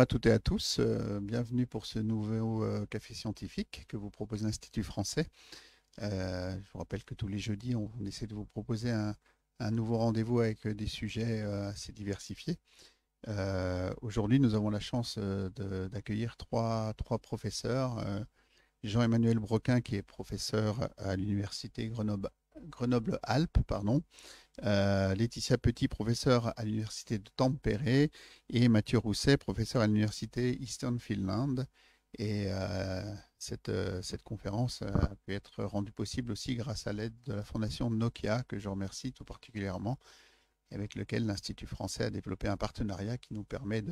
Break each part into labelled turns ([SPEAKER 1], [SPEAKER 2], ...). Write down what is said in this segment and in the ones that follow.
[SPEAKER 1] à toutes et à tous, bienvenue pour ce nouveau café scientifique que vous propose l'Institut français. Je vous rappelle que tous les jeudis, on essaie de vous proposer un nouveau rendez-vous avec des sujets assez diversifiés. Aujourd'hui, nous avons la chance d'accueillir trois professeurs. Jean-Emmanuel Broquin, qui est professeur à l'Université Grenoble-Alpes, pardon. Laetitia Petit, professeure à l'université de Tampere, et Mathieu Rousset, professeur à l'université Eastern Finland. Et cette conférence a pu être rendue possible aussi grâce à l'aide de la fondation Nokia, que je remercie tout particulièrement, avec lequel l'Institut français a développé un partenariat qui nous permet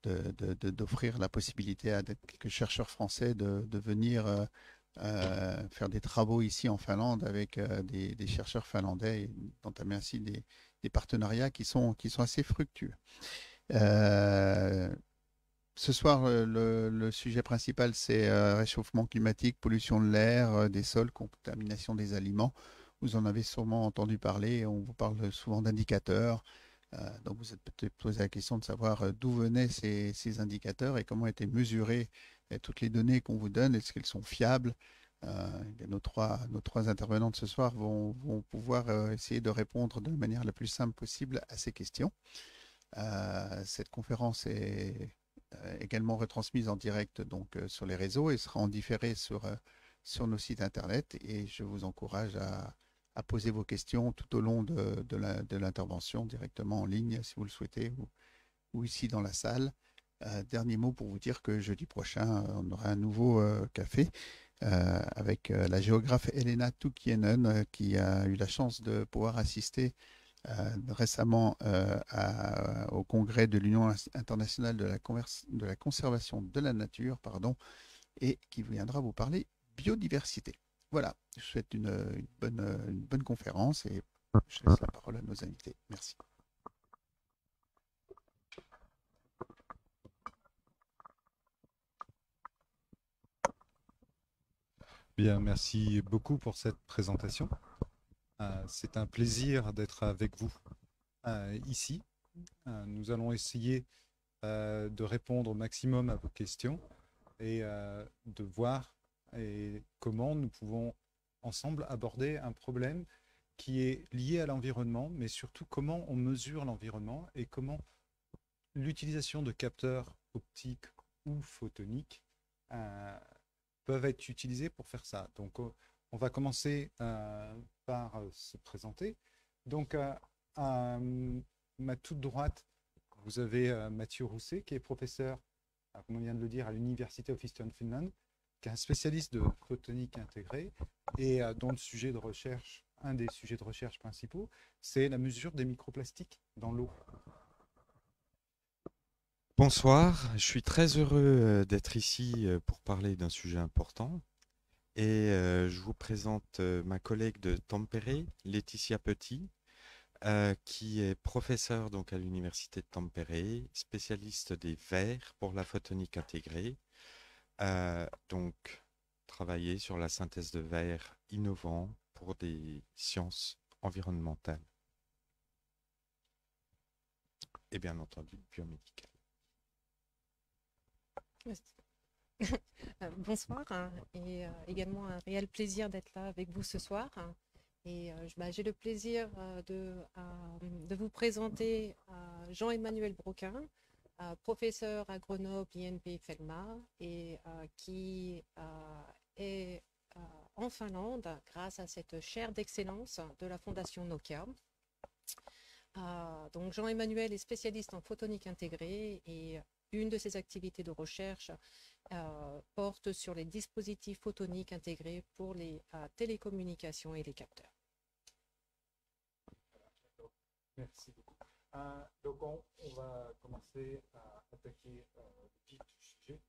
[SPEAKER 1] d'offrir la possibilité à quelques chercheurs français de venir faire des travaux ici en Finlande avec des chercheurs finlandais et d'entamer ainsi des partenariats qui sont assez fructueux. Euh, Ce soir, le sujet principal, c'est réchauffement climatique, pollution de l'air, des sols, contamination des aliments. Vous en avez sûrement entendu parler, on vous parle souvent d'indicateurs. Donc vous êtes peut-être posé la question de savoir d'où venaient ces indicateurs et comment étaient mesurées toutes les données qu'on vous donne, est-ce qu'elles sont fiables. Nos trois intervenants de ce soir vont pouvoir essayer de répondre de la manière la plus simple possible à ces questions. Cette conférence est également retransmise en direct donc, sur les réseaux et sera en différé sur nos sites internet. Et je vous encourage à poser vos questions tout au long de l'intervention directement en ligne si vous le souhaitez ou ici dans la salle. Dernier mot pour vous dire que jeudi prochain, on aura un nouveau café avec la géographe Elena Tukienen qui a eu la chance de pouvoir assister récemment au congrès de l'Union internationale de la conservation de la nature, pardon, et qui viendra vous parler biodiversité. Voilà, je vous souhaite une bonne conférence et je laisse la parole à nos invités. Merci.
[SPEAKER 2] Bien, merci beaucoup pour cette présentation. C'est un plaisir d'être avec vous ici. Nous allons essayer de répondre au maximum à vos questions et de voir comment nous pouvons ensemble aborder un problème qui est lié à l'environnement, mais surtout comment on mesure l'environnement et comment l'utilisation de capteurs optiques ou photoniques peuvent être utilisés pour faire ça. Donc, on va commencer par se présenter. Donc, à ma toute droite, vous avez Mathieu Rousset, qui est professeur, comme on vient de le dire, à l'Université of Eastern Finland, qui est un spécialiste de photonique intégrée et dont le sujet de recherche, un des sujets de recherche principaux, c'est la mesure des microplastiques dans l'eau.
[SPEAKER 3] Bonsoir, je suis très heureux d'être ici pour parler d'un sujet important et je vous présente ma collègue de Tampere, Laetitia Petit, qui est professeure donc à l'université de Tampere, spécialiste des verres pour la photonique intégrée, donc travailler sur la synthèse de verres innovants pour des sciences environnementales et bien entendu biomédicales.
[SPEAKER 4] Bonsoir et également un réel plaisir d'être là avec vous ce soir. Et j'ai le plaisir de vous présenter Jean-Emmanuel Broquin, professeur à Grenoble INP FELMA et qui est en Finlande grâce à cette chaire d'excellence de la Fondation Nokia. Donc Jean-Emmanuel est spécialiste en photonique intégrée et une de ses activités de recherche porte sur les dispositifs photoniques intégrés pour les télécommunications et les capteurs.
[SPEAKER 2] Merci beaucoup. Donc on va commencer à attaquer le vif du sujet.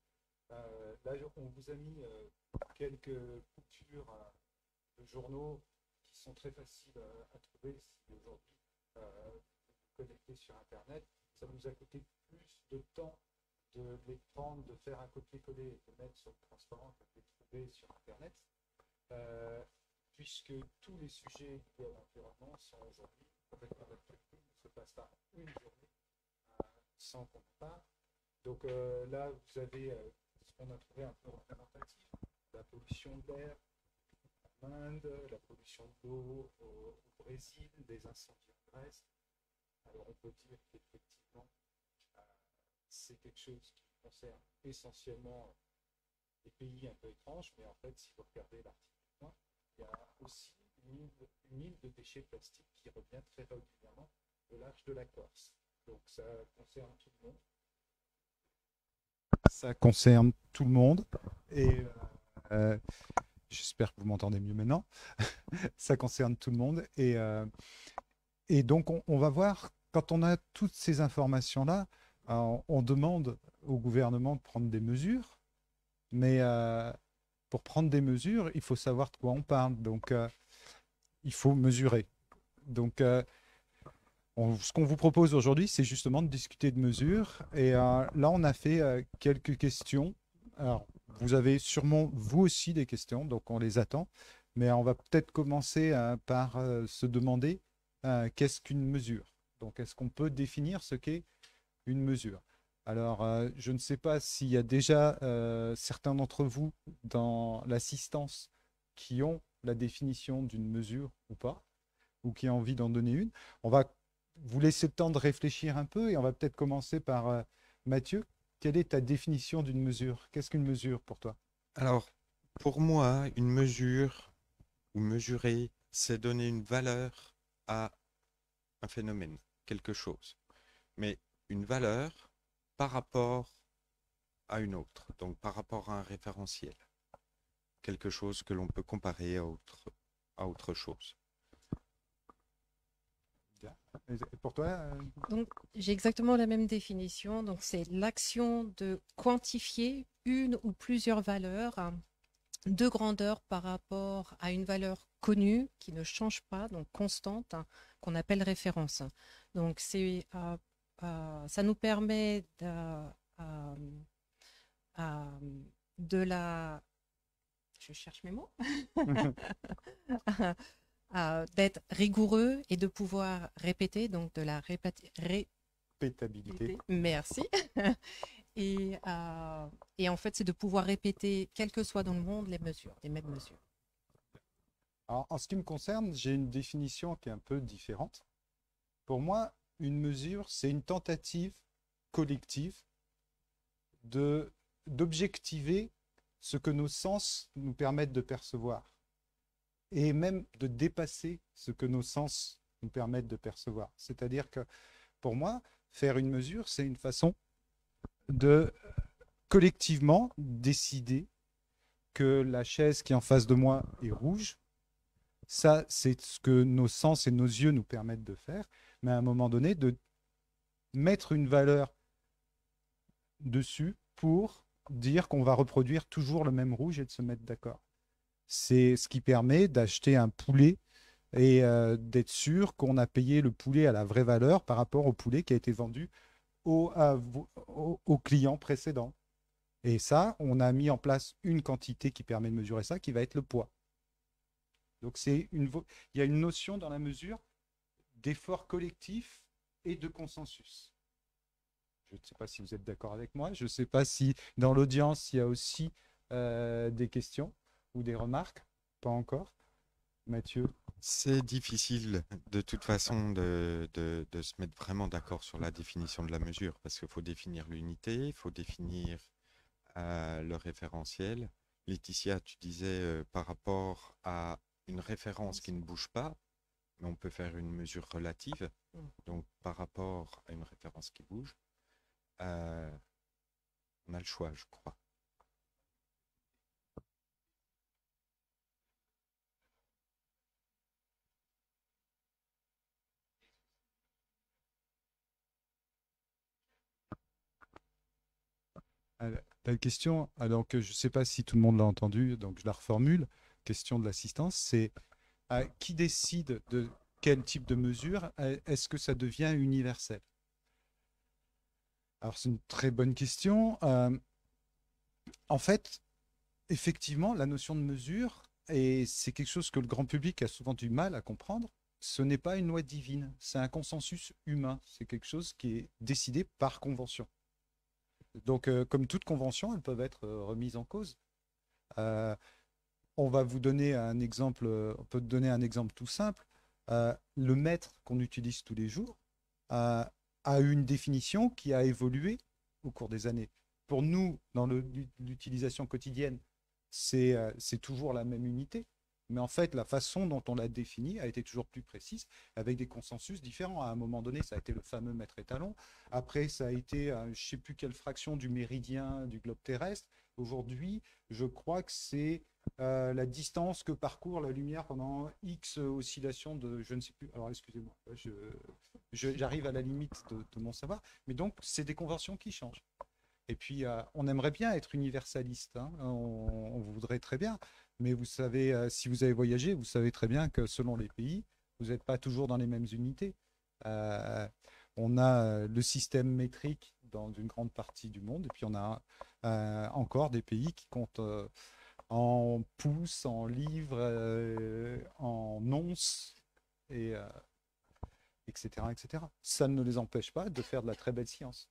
[SPEAKER 2] Là, on vous a mis quelques coupures de journaux qui sont très faciles à trouver si aujourd'hui vous vous connectez sur Internet. Ça nous a coûté plus de temps de les prendre, de faire un copier-coller et de mettre sur le transparent que de les trouver sur Internet, puisque tous les sujets liés à l'environnement sont aujourd'hui complètement d'actualité. Il ne se passe pas une journée sans qu'on en parle. Donc là, vous avez ce qu'on a trouvé un peu représentatif, la pollution de l'air en Inde, la pollution de l'eau au Brésil, des incendies en Grèce. Alors on peut dire qu'effectivement, c'est quelque chose qui concerne essentiellement des pays un peu étranges, mais en fait, si vous regardez l'article 1, il y a aussi une île de déchets plastiques qui revient très régulièrement au large de la Corse. Donc ça concerne tout le monde. Ça concerne tout le monde. Et j'espère que vous m'entendez mieux maintenant. Ça concerne tout le monde. Et donc, on va voir, quand on a toutes ces informations-là, on demande au gouvernement de prendre des mesures. Mais pour prendre des mesures, il faut savoir de quoi on parle. Donc, il faut mesurer. Donc, ce qu'on vous propose aujourd'hui, c'est justement de discuter de mesures. Et là, on a fait quelques questions. Alors, vous avez sûrement, vous aussi, des questions, donc on les attend. Mais on va peut-être commencer par se demander qu'est-ce qu'une mesure? Donc, est-ce qu'on peut définir ce qu'est une mesure? Alors, je ne sais pas s'il y a déjà certains d'entre vous dans l'assistance qui ont la définition d'une mesure ou pas, ou qui ont envie d'en donner une. On va vous laisser le temps de réfléchir un peu et on va peut-être commencer par Mathieu. Quelle est ta définition d'une mesure? Qu'est-ce qu'une mesure pour toi?
[SPEAKER 3] Alors, pour moi, une mesure ou mesurer, c'est donner une valeur à un phénomène, quelque chose. Mais une valeur par rapport à une autre, donc par rapport à un référentiel. Quelque chose que l'on peut comparer à autre chose.
[SPEAKER 2] Et pour toi
[SPEAKER 4] Donc, j'ai exactement la même définition. Donc, c'est l'action de quantifier une ou plusieurs valeurs de grandeur par rapport à une valeur connue qui ne change pas, donc constante, qu'on appelle référence. Donc, ça nous permet de la... Je cherche mes mots. D'être rigoureux et de pouvoir répéter, donc de la
[SPEAKER 2] répétabilité.
[SPEAKER 4] Merci. Et en fait, c'est de pouvoir répéter, quel que soit dans le monde, les mêmes mesures.
[SPEAKER 2] Alors, en ce qui me concerne, j'ai une définition qui est un peu différente. Pour moi, une mesure, c'est une tentative collective d'objectiver ce que nos sens nous permettent de percevoir et même de dépasser ce que nos sens nous permettent de percevoir. C'est-à-dire que pour moi, faire une mesure, c'est une façon de collectivement décider que la chaise qui est en face de moi est rouge. Ça, c'est ce que nos sens et nos yeux nous permettent de faire, mais à un moment donné, de mettre une valeur dessus pour dire qu'on va reproduire toujours le même rouge et de se mettre d'accord. C'est ce qui permet d'acheter un poulet et d'être sûr qu'on a payé le poulet à la vraie valeur par rapport au poulet qui a été vendu au client précédent. Et ça, on a mis en place une quantité qui permet de mesurer ça, qui va être le poids. Donc il y a une notion dans la mesure d'effort collectif et de consensus. Je ne sais pas si vous êtes d'accord avec moi. Je ne sais pas si dans l'audience, il y a aussi des questions ou des remarques. Pas encore. Mathieu?
[SPEAKER 3] C'est difficile de toute façon de se mettre vraiment d'accord sur la définition de la mesure parce qu'il faut définir l'unité, il faut définir le référentiel. Laetitia, tu disais par rapport à une référence qui ne bouge pas, mais on peut faire une mesure relative, donc par rapport à une référence qui bouge. On a le choix, je crois.
[SPEAKER 2] La question, alors que je ne sais pas si tout le monde l'a entendu, donc je la reformule. Question de l'assistance, c'est qui décide de quel type de mesure? Est-ce que ça devient universel? Alors c'est une très bonne question. En fait, effectivement, la notion de mesure, et c'est quelque chose que le grand public a souvent du mal à comprendre, ce n'est pas une loi divine, c'est un consensus humain, c'est quelque chose qui est décidé par convention. Donc, comme toute convention, elles peuvent être remises en cause. Euh, on va vous donner un exemple, on peut donner un exemple tout simple. Le mètre qu'on utilise tous les jours a une définition qui a évolué au cours des années. Pour nous, dans l'utilisation quotidienne, c'est toujours la même unité. Mais en fait, la façon dont on l'a définie a été toujours plus précise, avec des consensus différents. À un moment donné, ça a été le fameux mètre étalon. Après, ça a été, je ne sais plus quelle fraction du méridien du globe terrestre. Aujourd'hui, je crois que c'est la distance que parcourt la lumière pendant X oscillations de, je ne sais plus. Alors, excusez-moi, j'arrive à la limite de mon savoir. Mais donc, c'est des conventions qui changent. Et puis, on aimerait bien être universaliste, hein. On voudrait très bien. Mais vous savez, si vous avez voyagé, vous savez très bien que selon les pays, vous n'êtes pas toujours dans les mêmes unités. Euh, on a le système métrique dans une grande partie du monde, et puis on a encore des pays qui comptent en pouces, en livres, en onces, et, etc., etc. Ça ne les empêche pas de faire de la très belle science.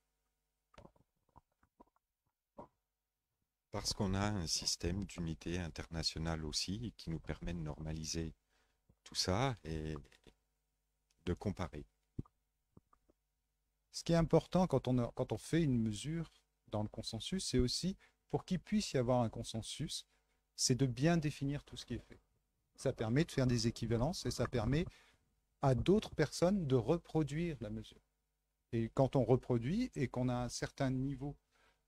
[SPEAKER 3] Parce qu'on a un système d'unité internationale aussi qui nous permet de normaliser tout ça et de comparer.
[SPEAKER 2] Ce qui est important quand on fait une mesure dans le consensus, c'est aussi, pour qu'il puisse y avoir un consensus, c'est de bien définir tout ce qui est fait. Ça permet de faire des équivalences et ça permet à d'autres personnes de reproduire la mesure. Et quand on reproduit et qu'on a un certain niveau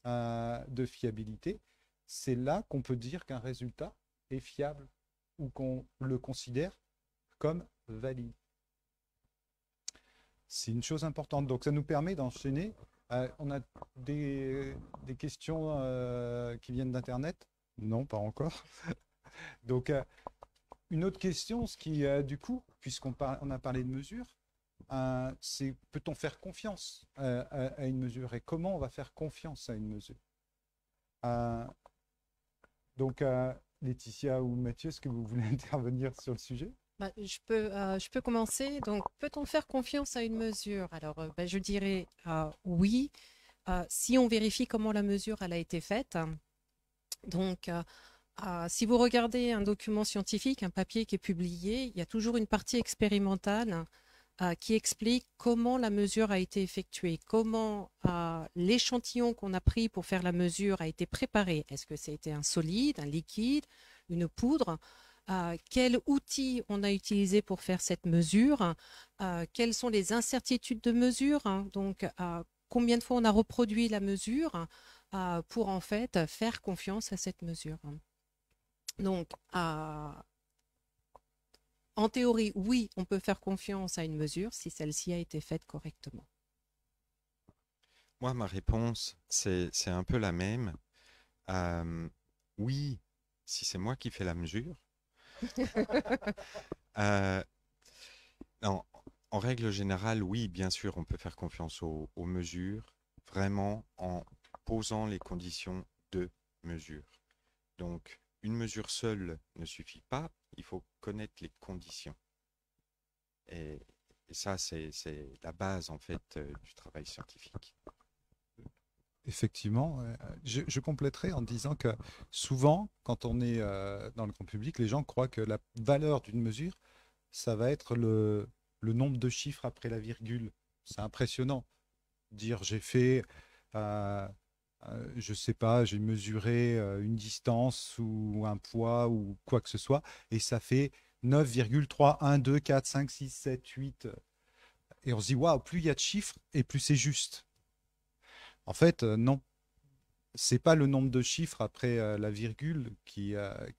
[SPEAKER 2] de fiabilité, c'est là qu'on peut dire qu'un résultat est fiable ou qu'on le considère comme valide. C'est une chose importante. Donc ça nous permet d'enchaîner. On a des questions qui viennent d'Internet? Non, pas encore. Donc une autre question, ce qui du coup, puisqu'on a parlé de mesure, c'est peut-on faire confiance à une mesure et comment on va faire confiance à une mesure? Donc, Laetitia ou Mathieu, est-ce que vous voulez intervenir sur le sujet?
[SPEAKER 4] Je peux commencer. Donc, peut-on faire confiance à une mesure? Alors, je dirais oui, si on vérifie comment la mesure elle a été faite. Donc, si vous regardez un document scientifique, un papier qui est publié, il y a toujours une partie expérimentale qui explique comment la mesure a été effectuée, comment l'échantillon qu'on a pris pour faire la mesure a été préparé. Est-ce que c'était un solide, un liquide, une poudre? Quel outil on a utilisé pour faire cette mesure? Quelles sont les incertitudes de mesure, hein? Donc, combien de fois on a reproduit la mesure pour en fait faire confiance à cette mesure? Donc, en théorie, oui, on peut faire confiance à une mesure si celle-ci a été faite correctement.
[SPEAKER 3] Moi, ma réponse, c'est un peu la même. Oui, si c'est moi qui fais la mesure. Euh, non, en règle générale, oui, bien sûr, on peut faire confiance aux mesures, vraiment en posant les conditions de mesure. Donc, une mesure seule ne suffit pas, il faut connaître les conditions. Et ça, c'est la base, en fait, du travail scientifique.
[SPEAKER 2] Effectivement, je compléterai en disant que souvent, quand on est dans le grand public, les gens croient que la valeur d'une mesure, ça va être le nombre de chiffres après la virgule. C'est impressionnant. Dire j'ai fait, je sais pas, j'ai mesuré une distance ou un poids ou quoi que ce soit, et ça fait 9,3, 1, 2, 4, 5, 6, 7, 8. Et on se dit, waouh, plus il y a de chiffres et plus c'est juste. En fait, non. C'est pas le nombre de chiffres après la virgule qui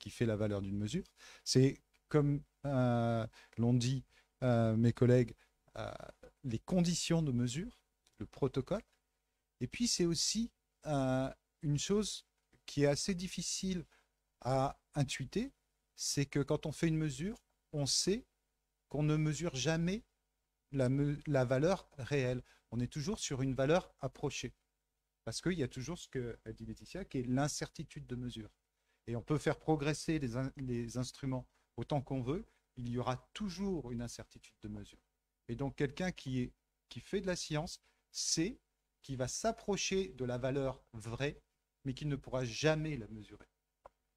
[SPEAKER 2] fait la valeur d'une mesure. C'est comme l'ont dit mes collègues, euh, les conditions de mesure, le protocole. Et puis c'est aussi une chose qui est assez difficile à intuiter, c'est que quand on fait une mesure, on sait qu'on ne mesure jamais la valeur réelle. On est toujours sur une valeur approchée. Parce qu'il y a toujours ce que a dit Laetitia, qui est l'incertitude de mesure. Et on peut faire progresser les instruments autant qu'on veut, il y aura toujours une incertitude de mesure. Et donc quelqu'un qui fait de la science sait qui va s'approcher de la valeur vraie, mais qui ne pourra jamais la mesurer.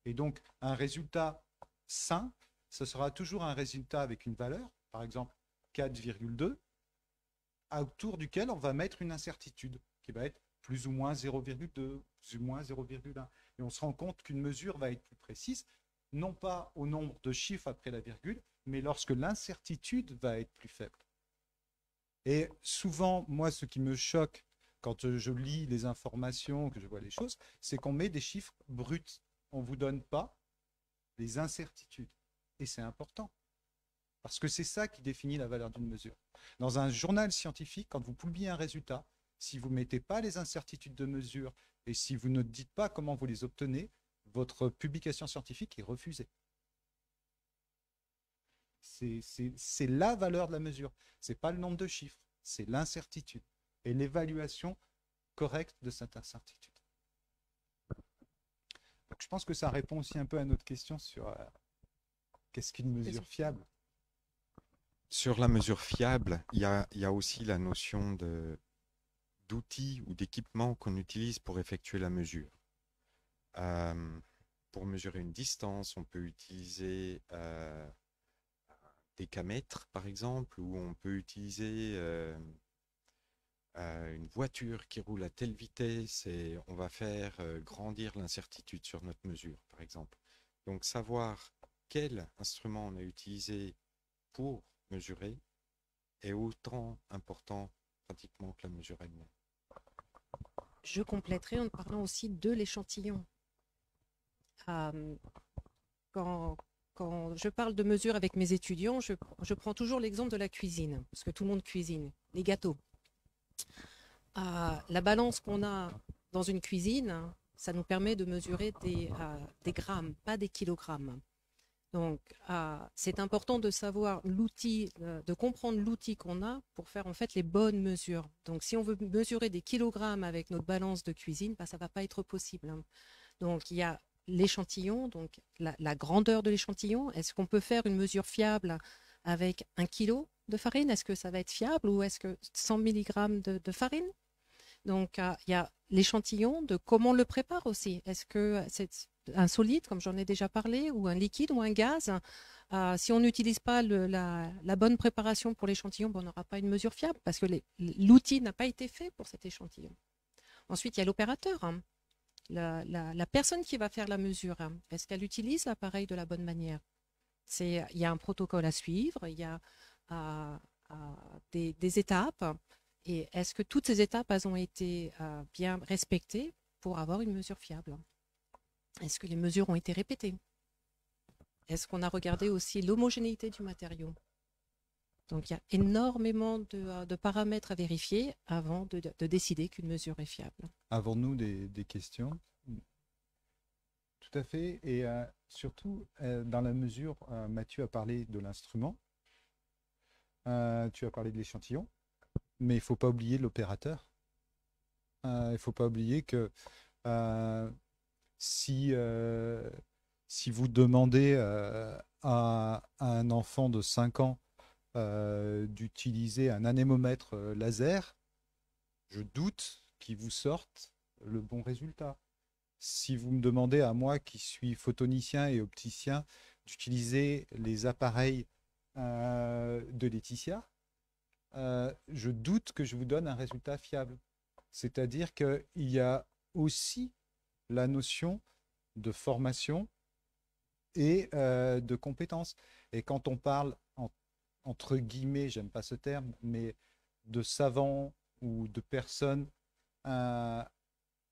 [SPEAKER 2] Et donc, un résultat sain, ce sera toujours un résultat avec une valeur, par exemple 4,2, autour duquel on va mettre une incertitude, qui va être plus ou moins 0,2, plus ou moins 0,1. Et on se rend compte qu'une mesure va être plus précise, non pas au nombre de chiffres après la virgule, mais lorsque l'incertitude va être plus faible. Et souvent, moi, ce qui me choque quand je lis les informations, que je vois les choses, c'est qu'on met des chiffres bruts. On ne vous donne pas les incertitudes. Et c'est important. Parce que c'est ça qui définit la valeur d'une mesure. Dans un journal scientifique, quand vous publiez un résultat, si vous ne mettez pas les incertitudes de mesure et si vous ne dites pas comment vous les obtenez, votre publication scientifique est refusée. C'est la valeur de la mesure. Ce n'est pas le nombre de chiffres, c'est l'incertitude et l'évaluation correcte de cette incertitude. Donc, je pense que ça répond aussi un peu à notre question sur qu'est-ce qu'une mesure fiable.
[SPEAKER 3] Sur la mesure fiable, il y a aussi la notion d'outils ou d'équipements qu'on utilise pour effectuer la mesure. Pour mesurer une distance, on peut utiliser des camètres, par exemple, ou on peut utiliser une voiture qui roule à telle vitesse et on va faire grandir l'incertitude sur notre mesure, par exemple. Donc, savoir quel instrument on a utilisé pour mesurer est autant important pratiquement que la mesure elle-même.
[SPEAKER 4] Je compléterai en parlant aussi de l'échantillon. Quand je parle de mesure avec mes étudiants, je prends toujours l'exemple de la cuisine, parce que tout le monde cuisine, les gâteaux. La balance qu'on a dans une cuisine, ça nous permet de mesurer des grammes, pas des kilogrammes. Donc, c'est important de savoir l'outil, de comprendre l'outil qu'on a pour faire en fait les bonnes mesures. Donc, si on veut mesurer des kilogrammes avec notre balance de cuisine, ça ne va pas être possible. Donc, il y a l'échantillon, donc la grandeur de l'échantillon. Est-ce qu'on peut faire une mesure fiable avec 1 kilo de farine? Est-ce que ça va être fiable ou est-ce que 100 mg de farine? Donc, il y a l'échantillon de comment on le prépare aussi. Est-ce que c'est un solide, comme j'en ai déjà parlé, ou un liquide ou un gaz? Si on n'utilise pas la bonne préparation pour l'échantillon, on n'aura pas une mesure fiable parce que l'outil n'a pas été fait pour cet échantillon. Ensuite, il y a l'opérateur. La personne qui va faire la mesure, est-ce qu'elle utilise l'appareil de la bonne manière? Il y a un protocole à suivre, il y a des étapes. Et est-ce que toutes ces étapes elles ont été bien respectées pour avoir une mesure fiable? Est-ce que les mesures ont été répétées? Est-ce qu'on a regardé aussi l'homogénéité du matériau? Donc, il y a énormément de paramètres à vérifier avant de décider qu'une mesure est fiable.
[SPEAKER 2] Avons-nous des questions? Tout à fait. Et surtout, dans la mesure, Mathieu a parlé de l'instrument, tu as parlé de l'échantillon, mais il ne faut pas oublier l'opérateur. Il ne faut pas oublier que si vous demandez à un enfant de 5 ans d'utiliser un anémomètre laser, je doute qu'il vous sorte le bon résultat. Si vous me demandez à moi qui suis photonicien et opticien d'utiliser les appareils de Laetitia, je doute que je vous donne un résultat fiable. C'est-à-dire qu'il y a aussi la notion de formation et de compétences. Et quand on parle, entre guillemets, j'aime pas ce terme, mais de savants ou de personnes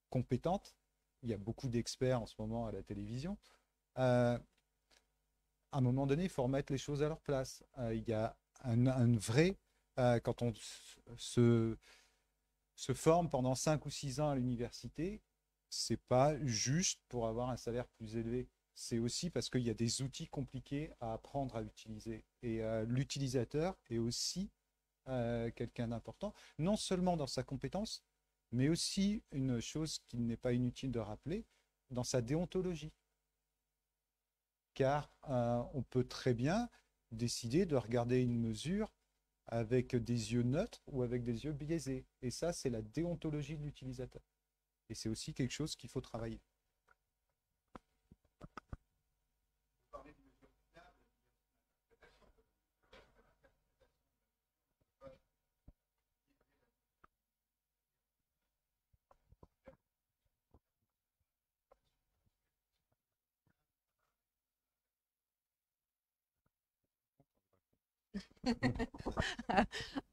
[SPEAKER 2] compétentes, il y a beaucoup d'experts en ce moment à la télévision, à un moment donné, il faut remettre les choses à leur place. Il y a un vrai... quand on se forme pendant 5 ou 6 ans à l'université, c'est pas juste pour avoir un salaire plus élevé. C'est aussi parce qu'il y a des outils compliqués à apprendre à utiliser. Et l'utilisateur est aussi quelqu'un d'important, non seulement dans sa compétence, mais aussi une chose qu'il n'est pas inutile de rappeler, dans sa déontologie. Car on peut très bien décider de regarder une mesure avec des yeux neutres ou avec des yeux biaisés. Et ça, c'est la déontologie de l'utilisateur. Et c'est aussi quelque chose qu'il faut travailler.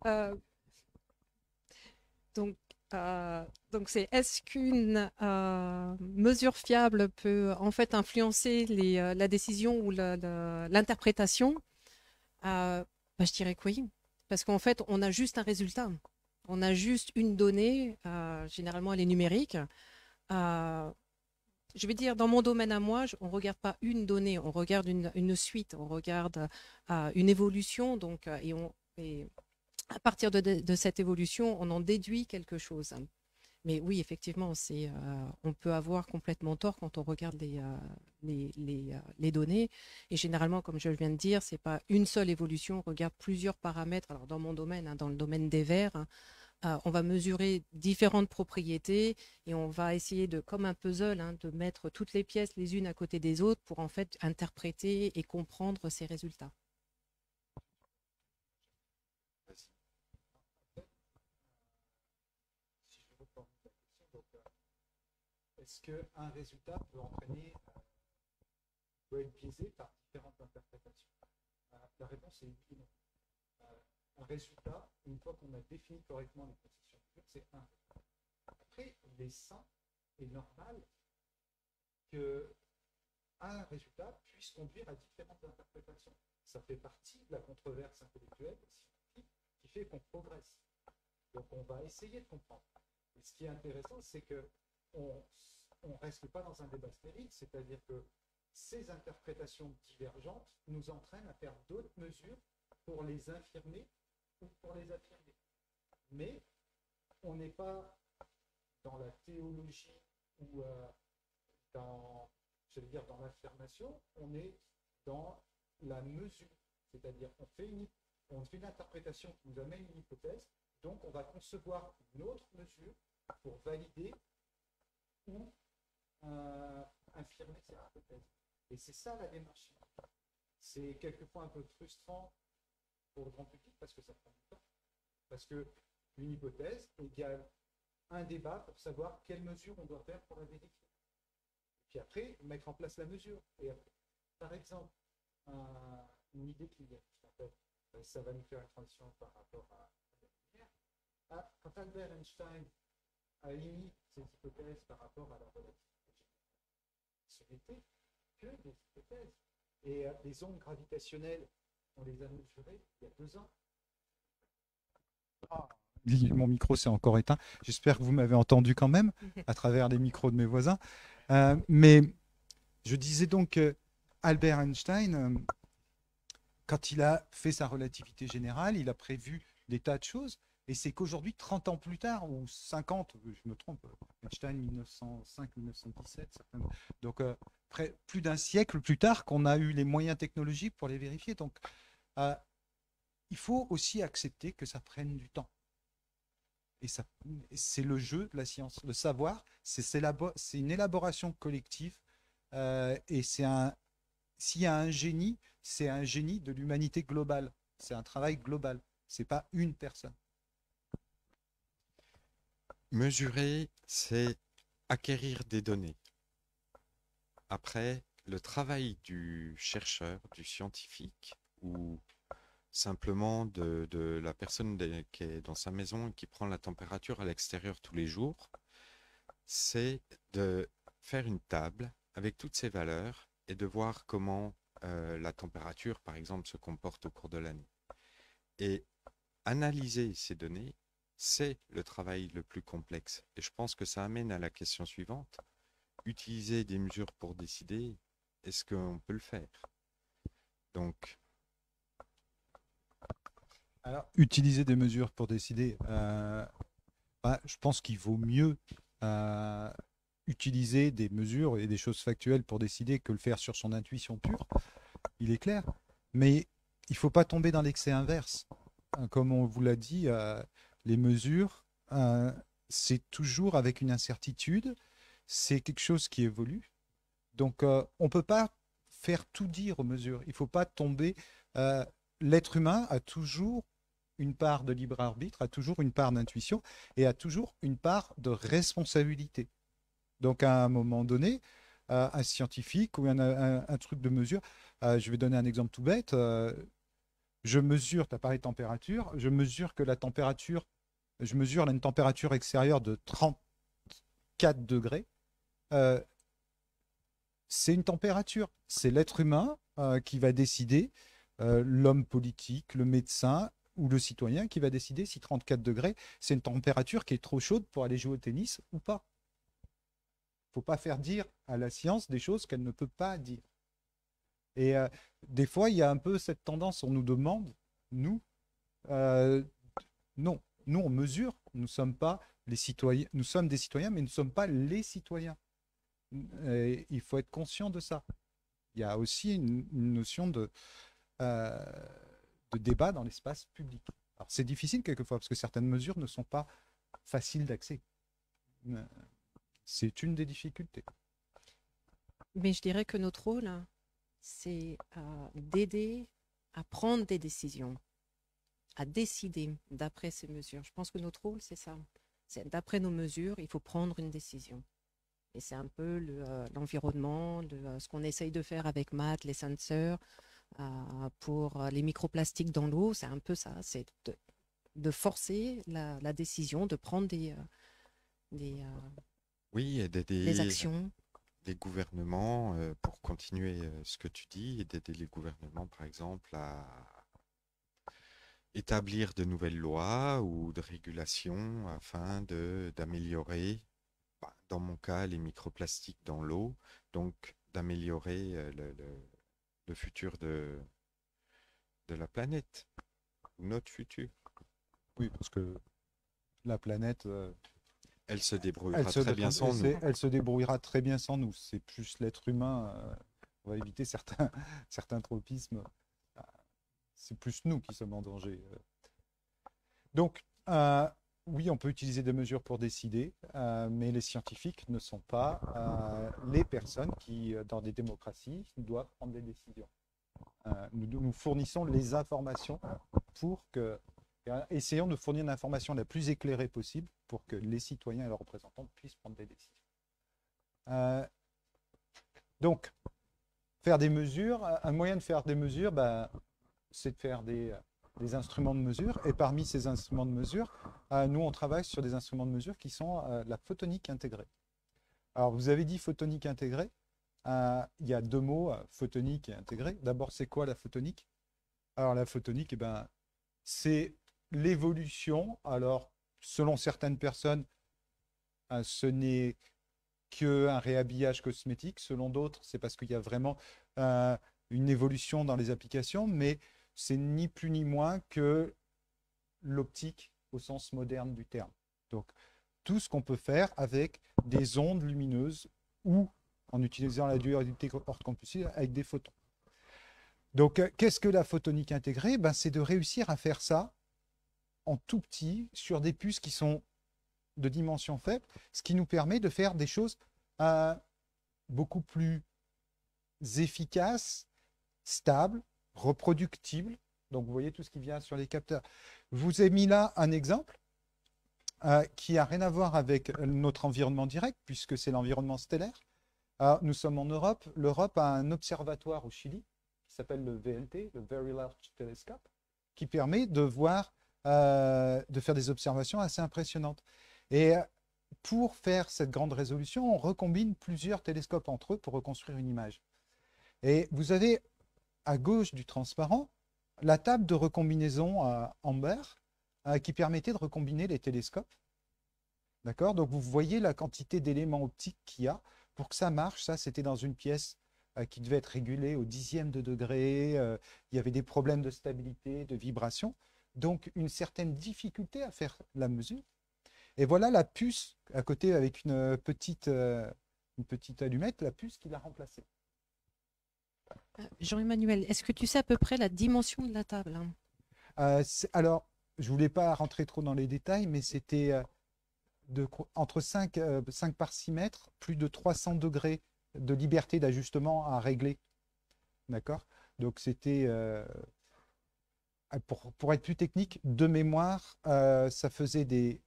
[SPEAKER 4] Euh, donc, donc c'est est-ce qu'une mesure fiable peut en fait influencer la décision ou l'interprétation? Je dirais que oui, parce qu'en fait, on a juste un résultat. On a juste une donnée, généralement elle est numérique. Je vais dire, dans mon domaine à moi, on ne regarde pas une donnée, on regarde une suite, on regarde une évolution, donc, et à partir de cette évolution, on en déduit quelque chose. Mais oui, effectivement, on peut avoir complètement tort quand on regarde les données. Et généralement, comme je viens de dire, ce n'est pas une seule évolution, on regarde plusieurs paramètres. Alors, dans mon domaine, hein, dans le domaine des verres, on va mesurer différentes propriétés et on va essayer de, comme un puzzle, hein, de mettre toutes les pièces les unes à côté des autres pour en fait interpréter et comprendre ces résultats.
[SPEAKER 2] Est-ce qu'un résultat peut être biaisé par différentes interprétations? La réponse est oui et non. Un résultat, une fois qu'on a défini correctement les conditions pures, c'est un. Après, il est sain et normal qu'un résultat puisse conduire à différentes interprétations. Ça fait partie de la controverse intellectuelle scientifique qui fait qu'on progresse. Donc on va essayer de comprendre. Et ce qui est intéressant, c'est qu'on ne reste pas dans un débat stérile, c'est-à-dire que ces interprétations divergentes nous entraînent à faire d'autres mesures pour les infirmer ou pour les affirmer. Mais on n'est pas dans la théologie ou dans l'affirmation, on est dans la mesure. C'est-à-dire qu'on fait une interprétation qui nous amène une hypothèse, donc on va concevoir une autre mesure pour valider ou infirmer cette hypothèse. Et c'est ça la démarche scientifique. C'est quelquefois un peu frustrant pour le grand public parce que ça prend du temps. Parce qu'une hypothèse égale un débat pour savoir quelle mesure on doit faire pour la vérifier. Et puis après, mettre en place la mesure. Et après, par exemple, une idée qui vient, ça va nous faire une transition par rapport à la lumière. Quand Albert Einstein a émis cette hypothèse par rapport à la relativité générale, ce n'était que des hypothèses. Et les ondes gravitationnelles, on les a mesurées il y a 2 ans. Mon micro s'est encore éteint. J'espère que vous m'avez entendu quand même à travers les micros de mes voisins. Mais je disais donc que Albert Einstein, quand il a fait sa relativité générale, il a prévu des tas de choses. Et c'est qu'aujourd'hui, 30 ans plus tard, ou 50, je me trompe, Einstein 1905-1917, donc plus d'un siècle plus tard qu'on a eu les moyens technologiques pour les vérifier. Donc il faut aussi accepter que ça prenne du temps. Et c'est le jeu de la science. Le savoir, c'est une élaboration collective. Et s'il y a un génie, c'est un génie de l'humanité globale. C'est un travail global. C'est pas une personne.
[SPEAKER 3] Mesurer, c'est acquérir des données. Après, le travail du chercheur, du scientifique, ou simplement de la personne qui est dans sa maison et qui prend la température à l'extérieur tous les jours, c'est de faire une table avec toutes ces valeurs et de voir comment la température, par exemple, se comporte au cours de l'année. Et analyser ces données, c'est le travail le plus complexe. Et je pense que ça amène à la question suivante. Utiliser des mesures pour décider, est-ce qu'on peut le faire? Donc,
[SPEAKER 2] alors, utiliser des mesures pour décider, je pense qu'il vaut mieux utiliser des mesures et des choses factuelles pour décider que le faire sur son intuition pure, il est clair. Mais il ne faut pas tomber dans l'excès inverse. comme on vous l'a dit, les mesures, c'est toujours avec une incertitude, c'est quelque chose qui évolue. Donc, on ne peut pas faire tout dire aux mesures. Il ne faut pas tomber. L'être humain a toujours une part de libre arbitre, a toujours une part d'intuition et a toujours une part de responsabilité. Donc, à un moment donné, un scientifique ou un truc de mesure, je vais donner un exemple tout bête. Je mesure, tu as parlé de température, je mesure une température extérieure de 34 degrés. C'est une température. C'est l'être humain qui va décider, l'homme politique, le médecin ou le citoyen qui va décider si 34 degrés, c'est une température qui est trop chaude pour aller jouer au tennis ou pas. Il ne faut pas faire dire à la science des choses qu'elle ne peut pas dire. Et des fois, il y a un peu cette tendance, on nous demande, non, nous on mesure, nous ne sommes pas les citoyens, nous sommes des citoyens, mais nous ne sommes pas les citoyens. Et il faut être conscient de ça. Il y a aussi une notion de débat dans l'espace public. Alors c'est difficile quelquefois, parce que certaines mesures ne sont pas faciles d'accès. C'est une des difficultés.
[SPEAKER 4] Mais je dirais que notre rôle, c'est d'aider à prendre des décisions, à décider d'après ces mesures. Je pense que notre rôle, c'est ça. C'est d'après nos mesures, il faut prendre une décision. Et c'est un peu l'environnement, ce qu'on essaye de faire avec Matt, les sensors, pour les microplastiques dans l'eau. C'est un peu ça, c'est de forcer la décision, de prendre
[SPEAKER 3] Oui, et
[SPEAKER 4] des actions.
[SPEAKER 3] des gouvernements, pour continuer ce que tu dis, et d'aider les gouvernements, par exemple, à établir de nouvelles lois ou de régulations afin d'améliorer, dans mon cas, les microplastiques dans l'eau, donc d'améliorer le futur de la planète, ou notre futur.
[SPEAKER 2] Oui, parce que la planète,
[SPEAKER 3] Elle se débrouillera très bien sans nous.
[SPEAKER 2] elle se débrouillera très bien sans nous. C'est plus l'être humain. On va éviter certains tropismes. C'est plus nous qui sommes en danger. Donc, oui, on peut utiliser des mesures pour décider, mais les scientifiques ne sont pas les personnes qui, dans des démocraties, doivent prendre des décisions. Nous fournissons les informations pour que... Essayons de fournir l'information la plus éclairée possible pour que les citoyens et leurs représentants puissent prendre des décisions. Donc, faire des mesures, un moyen de faire des mesures, c'est de faire des instruments de mesure. Et parmi ces instruments de mesure, nous, on travaille sur des instruments de mesure qui sont la photonique intégrée. Alors, vous avez dit photonique intégrée. Il y a deux mots, photonique et intégrée. D'abord, c'est quoi la photonique? Alors, la photonique, c'est l'évolution. Alors, selon certaines personnes, ce n'est qu'un réhabillage cosmétique. Selon d'autres, c'est parce qu'il y a vraiment une évolution dans les applications, mais c'est ni plus ni moins que l'optique au sens moderne du terme. Donc, tout ce qu'on peut faire avec des ondes lumineuses ou en utilisant la dualité hors-compulsive avec des photons. Donc, qu'est-ce que la photonique intégrée? C'est de réussir à faire ça en tout petit sur des puces qui sont de dimension faible, ce qui nous permet de faire des choses beaucoup plus efficaces, stables, reproductibles. Donc, vous voyez tout ce qui vient sur les capteurs. Je vous ai mis là un exemple qui n'a rien à voir avec notre environnement direct, puisque c'est l'environnement stellaire. Alors, nous sommes en Europe. L'Europe a un observatoire au Chili qui s'appelle le VLT, le Very Large Telescope, qui permet de voir, de faire des observations assez impressionnantes. Et pour faire cette grande résolution, on recombine plusieurs télescopes entre eux pour reconstruire une image. Et vous avez à gauche du transparent la table de recombinaison Amber qui permettait de recombiner les télescopes. D'accord? Donc vous voyez la quantité d'éléments optiques qu'il y a. Pour que ça marche, ça c'était dans une pièce qui devait être régulée au dixième de degré. Il y avait des problèmes de stabilité, de vibration. Donc une certaine difficulté à faire la mesure. Et voilà la puce à côté avec une petite allumette, la puce qui l'a remplacée.
[SPEAKER 4] Jean-Emmanuel, est-ce que tu sais à peu près la dimension de la table?
[SPEAKER 2] Alors, je voulais pas rentrer trop dans les détails, mais c'était entre 5 par 6 mètres, plus de 300 degrés de liberté d'ajustement à régler. D'accord? Donc, c'était, pour être plus technique, de mémoire, ça faisait des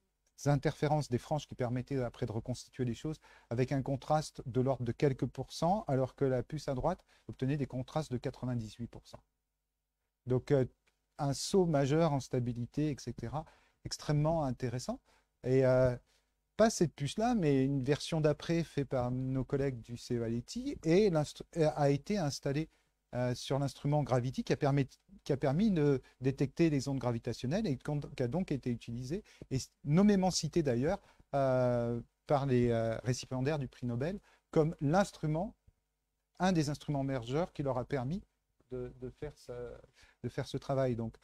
[SPEAKER 2] interférences, des franges qui permettaient après de reconstituer les choses avec un contraste de l'ordre de quelques pourcents, alors que la puce à droite obtenait des contrastes de 98%. Donc, un saut majeur en stabilité, etc. Extrêmement intéressant. Et pas cette puce-là, mais une version d'après faite par nos collègues du CEA-Leti et a été installée sur l'instrument Gravity qui a permis de détecter les ondes gravitationnelles et qui a donc été utilisé et nommément cité d'ailleurs par les récipiendaires du prix Nobel comme un des instruments majeurs qui leur a permis de faire ce travail. Donc,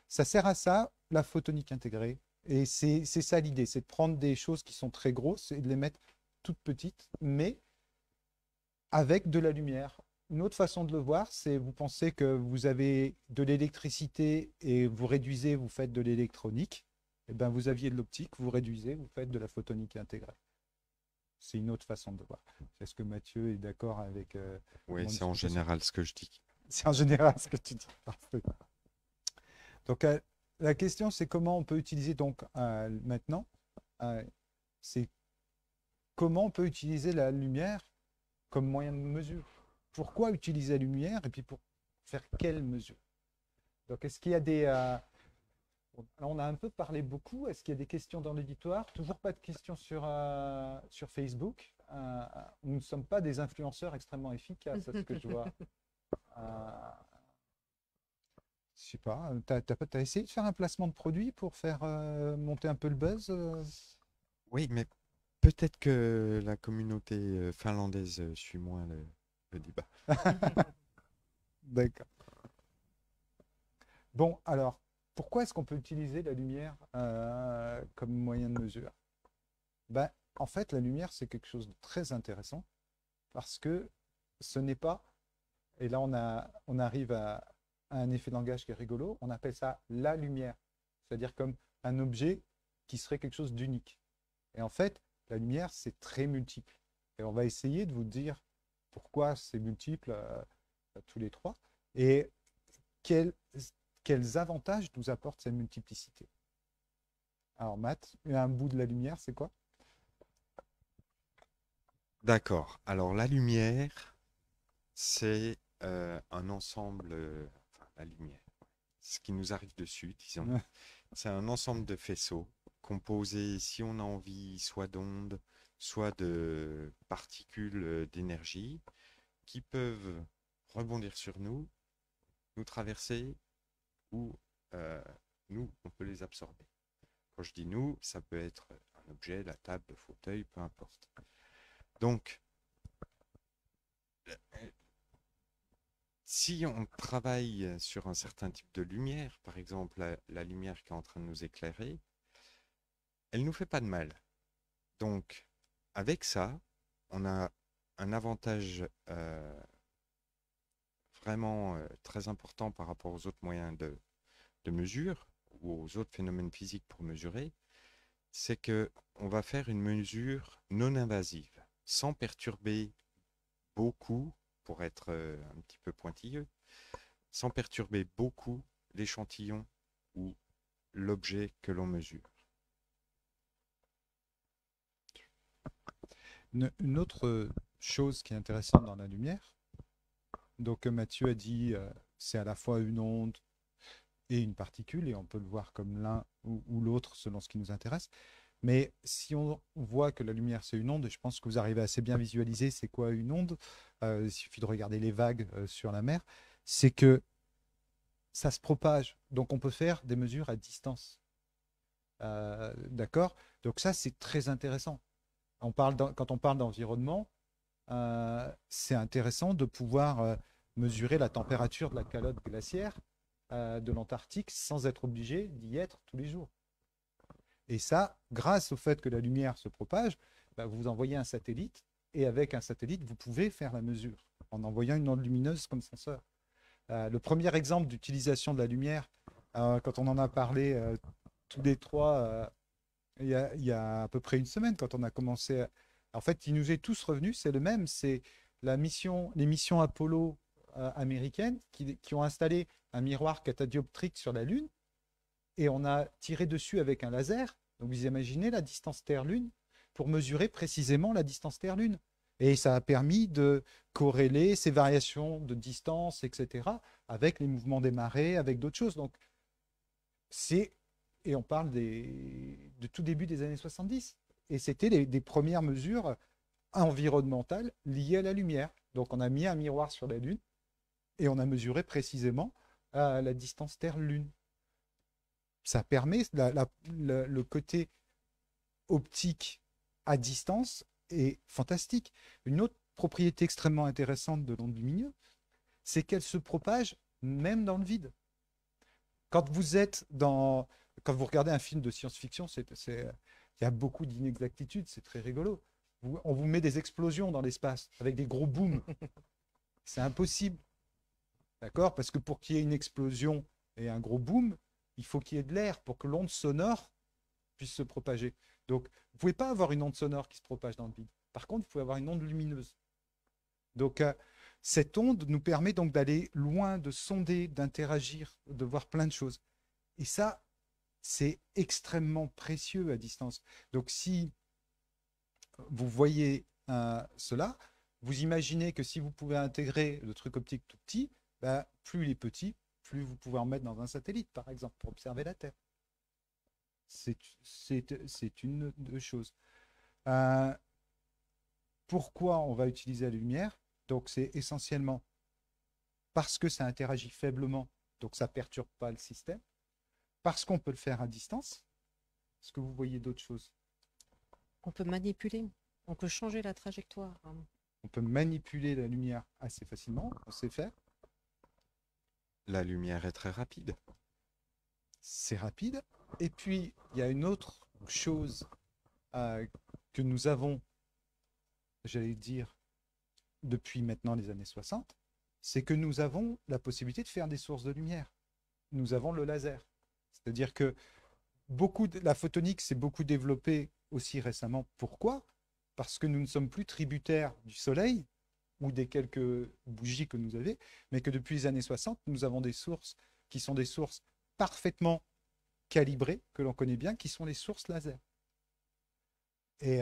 [SPEAKER 2] ça sert à ça, la photonique intégrée. Et c'est ça l'idée, c'est de prendre des choses qui sont très grosses et de les mettre toutes petites, mais avec de la lumière. Une autre façon de le voir, c'est vous pensez que vous avez de l'électricité et vous réduisez, vous faites de l'électronique. Et ben vous aviez de l'optique, vous réduisez, vous faites de la photonique intégrée. C'est une autre façon de le voir. Est-ce que Mathieu est d'accord avec
[SPEAKER 3] Oui, c'est en général ce que je dis.
[SPEAKER 2] C'est en général ce que tu dis. Parfait. Donc, la question, c'est comment on peut utiliser, donc, maintenant, c'est comment on peut utiliser la lumière comme moyen de mesure. Pourquoi utiliser la lumière et puis pour faire quelle mesure? Donc, est-ce qu'il y a des... alors, on a un peu parlé beaucoup. Est-ce qu'il y a des questions dans l'auditoire? Toujours pas de questions sur Facebook. Nous ne sommes pas des influenceurs extrêmement efficaces, à ce que je vois. Je sais pas, t'as essayé de faire un placement de produit pour faire monter un peu le buzz
[SPEAKER 3] Oui, mais peut-être que la communauté finlandaise suit moins le débat.
[SPEAKER 2] D'accord. Bon, alors, pourquoi est-ce qu'on peut utiliser la lumière comme moyen de mesure? Ben, en fait, la lumière, c'est quelque chose de très intéressant parce que ce n'est pas, et là on arrive à un effet de langage qui est rigolo, on appelle ça la lumière, c'est-à-dire comme un objet qui serait quelque chose d'unique. Et en fait, la lumière, c'est très multiple. Et on va essayer de vous dire pourquoi c'est multiple tous les trois et quels avantages nous apporte cette multiplicité. Alors Matt, un bout de la lumière, c'est quoi?
[SPEAKER 3] D'accord. Alors la lumière, c'est un ensemble, enfin la lumière, ce qui nous arrive dessus, disons, c'est un ensemble de faisceaux composés, si on a envie, soit d'ondes, soit de particules d'énergie, qui peuvent rebondir sur nous, nous traverser, ou nous, on peut les absorber. Quand je dis nous, ça peut être un objet, la table, le fauteuil, peu importe. Donc, si on travaille sur un certain type de lumière, par exemple la lumière qui est en train de nous éclairer, elle ne nous fait pas de mal. Donc, avec ça, on a un avantage vraiment très important par rapport aux autres moyens de mesure ou aux autres phénomènes physiques pour mesurer, c'est qu'on va faire une mesure non invasive, sans perturber beaucoup, pour être un petit peu pointilleux, sans perturber beaucoup l'échantillon ou l'objet que l'on mesure.
[SPEAKER 2] Une autre chose qui est intéressante dans la lumière, donc Mathieu a dit c'est à la fois une onde et une particule, et on peut le voir comme l'un ou l'autre selon ce qui nous intéresse. Mais si on voit que la lumière c'est une onde, et je pense que vous arrivez assez bien à visualiser c'est quoi une onde, il suffit de regarder les vagues sur la mer, c'est que ça se propage, donc on peut faire des mesures à distance. D'accord? Donc ça c'est très intéressant. Quand on parle d'environnement, c'est intéressant de pouvoir mesurer la température de la calotte glaciaire de l'Antarctique sans être obligé d'y être tous les jours. Et ça, grâce au fait que la lumière se propage, vous envoyez un satellite et avec un satellite, vous pouvez faire la mesure en envoyant une onde lumineuse comme senseur. Le premier exemple d'utilisation de la lumière Quand on en a parlé tous les trois il y a à peu près une semaine, quand on a commencé. En fait, il nous est tous revenu, c'est le même, c'est les missions Apollo américaines qui ont installé un miroir catadioptrique sur la Lune et on a tiré dessus avec un laser. Donc vous imaginez la distance Terre-Lune pour mesurer précisément la distance Terre-Lune. Et ça a permis de corréler ces variations de distance, etc., avec les mouvements des marées, avec d'autres choses. Donc, et on parle de tout début des années 70. Et c'était des premières mesures environnementales liées à la lumière. Donc, on a mis un miroir sur la Lune et on a mesuré précisément la distance Terre-Lune. Ça permet le côté optique à distance est fantastique. Une autre propriété extrêmement intéressante de l'onde lumineuse, c'est qu'elle se propage même dans le vide. Quand vous regardez un film de science-fiction, il y a beaucoup d'inexactitudes, c'est très rigolo. On vous met des explosions dans l'espace avec des gros booms. C'est impossible. D'accord? Parce que pour qu'il y ait une explosion et un gros boom, il faut qu'il y ait de l'air pour que l'onde sonore puisse se propager. Donc, vous ne pouvez pas avoir une onde sonore qui se propage dans le vide. Par contre, vous pouvez avoir une onde lumineuse. Donc, cette onde nous permet donc d'aller loin, de sonder, d'interagir, de voir plein de choses. Et ça, c'est extrêmement précieux à distance. Donc, si vous voyez cela, vous imaginez que si vous pouvez intégrer le truc optique tout petit, bah, plus il est petit, plus vous pouvez en mettre dans un satellite, par exemple, pour observer la Terre. C'est une chose. Pourquoi on va utiliser la lumière? Donc, c'est essentiellement parce que ça interagit faiblement, donc ça ne perturbe pas le système, parce qu'on peut le faire à distance. Est-ce que vous voyez d'autres choses?
[SPEAKER 4] On peut manipuler, on peut changer la trajectoire.
[SPEAKER 2] On peut manipuler la lumière assez facilement, on sait faire.
[SPEAKER 3] La lumière est très rapide.
[SPEAKER 2] C'est rapide. Et puis, il y a une autre chose que nous avons, j'allais dire, depuis maintenant les années 60, c'est que nous avons la possibilité de faire des sources de lumière. Nous avons le laser. C'est-à-dire que la photonique s'est beaucoup développée aussi récemment. Pourquoi? Parce que nous ne sommes plus tributaires du soleil ou des quelques bougies que nous avons, mais que depuis les années 60, nous avons des sources qui sont des sources parfaitement calibrées, que l'on connaît bien, qui sont les sources laser. Et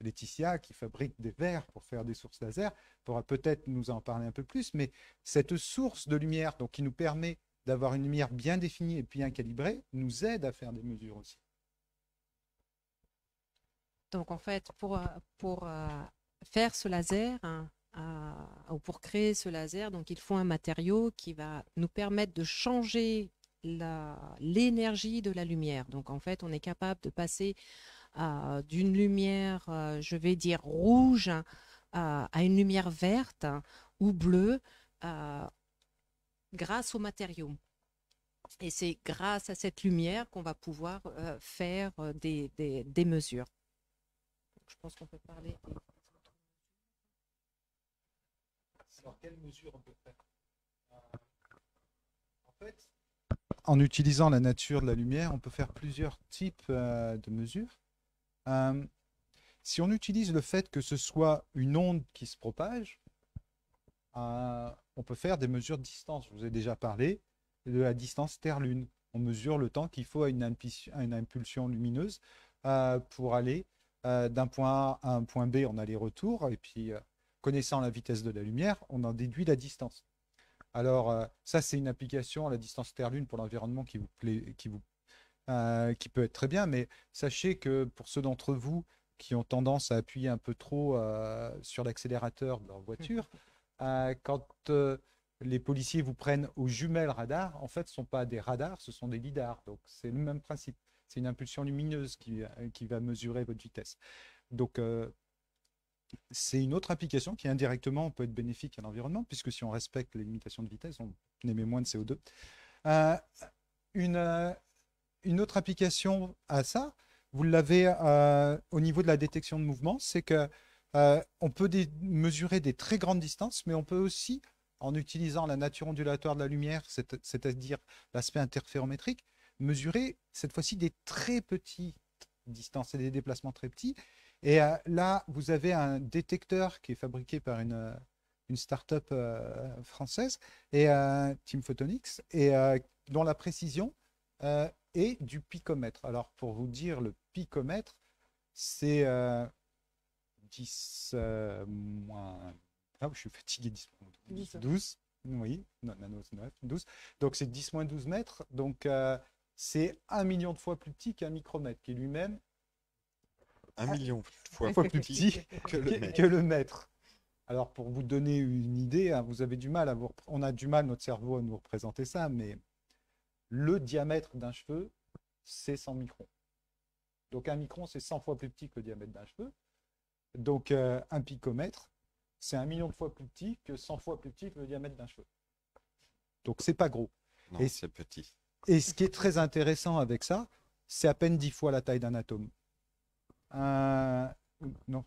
[SPEAKER 2] Laetitia, qui fabrique des verres pour faire des sources laser, pourra peut-être nous en parler un peu plus, mais cette source de lumière, donc, qui nous permet d'avoir une lumière bien définie et bien calibrée, nous aide à faire des mesures aussi.
[SPEAKER 4] Donc en fait, pour faire ce laser, ou pour créer ce laser, donc il faut un matériau qui va nous permettre de changer l'énergie de la lumière. Donc en fait, on est capable de passer d'une lumière, je vais dire rouge, à une lumière verte ou bleue grâce au matériau. Et c'est grâce à cette lumière qu'on va pouvoir faire des mesures. Donc, je pense qu'on peut parler des...
[SPEAKER 2] Alors, quelles mesures on peut faire? En fait, en utilisant la nature de la lumière, on peut faire plusieurs types de mesures. Si on utilise le fait que ce soit une onde qui se propage, on peut faire des mesures de distance. Je vous ai déjà parlé de la distance Terre-Lune. On mesure le temps qu'il faut à une impulsion lumineuse pour aller d'un point A à un point B en aller-retour. Et puis, connaissant la vitesse de la lumière, on en déduit la distance. Alors, ça, c'est une application à la distance Terre-Lune pour l'environnement qui peut être très bien. Mais sachez que pour ceux d'entre vous qui ont tendance à appuyer un peu trop sur l'accélérateur de leur voiture, quand les policiers vous prennent aux jumelles radars, en fait, ce ne sont pas des radars, ce sont des lidars. Donc, c'est le même principe. C'est une impulsion lumineuse qui va mesurer votre vitesse. Donc, c'est une autre application qui, indirectement, peut être bénéfique à l'environnement, puisque si on respecte les limitations de vitesse, on émet moins de CO2. Une autre application à ça, vous l'avez au niveau de la détection de mouvement, c'est que on peut mesurer des très grandes distances, mais on peut aussi en utilisant la nature ondulatoire de la lumière, c'est-à-dire l'aspect interférométrique, mesurer cette fois-ci des très petites distances et des déplacements très petits. Et là, vous avez un détecteur qui est fabriqué par une start-up française, et Team Photonics, et dont la précision est du picomètre. Alors, pour vous dire, le picomètre, c'est 10 moins. Ah, je suis fatigué, 10 moins 12. Oui, non, 9, 12. Donc, c'est 10 moins 12 mètres. Donc, c'est 1 million de fois plus petit qu'un micromètre, qui est lui-même
[SPEAKER 3] 1 million de fois
[SPEAKER 2] plus
[SPEAKER 3] plus
[SPEAKER 2] petit que le mètre. Alors, pour vous donner une idée, hein, vous avez du mal à on a du mal, notre cerveau, à nous représenter ça, mais le diamètre d'un cheveu, c'est 100 microns. Donc, un micron, c'est 100 fois plus petit que le diamètre d'un cheveu. Donc, un picomètre, c'est 1 million de fois plus petit que 100 fois plus petit que le diamètre d'un cheveu. Donc, c'est pas gros.
[SPEAKER 3] Non, c'est petit.
[SPEAKER 2] Et ce qui est très intéressant avec ça, c'est à peine 10 fois la taille d'un atome. Non,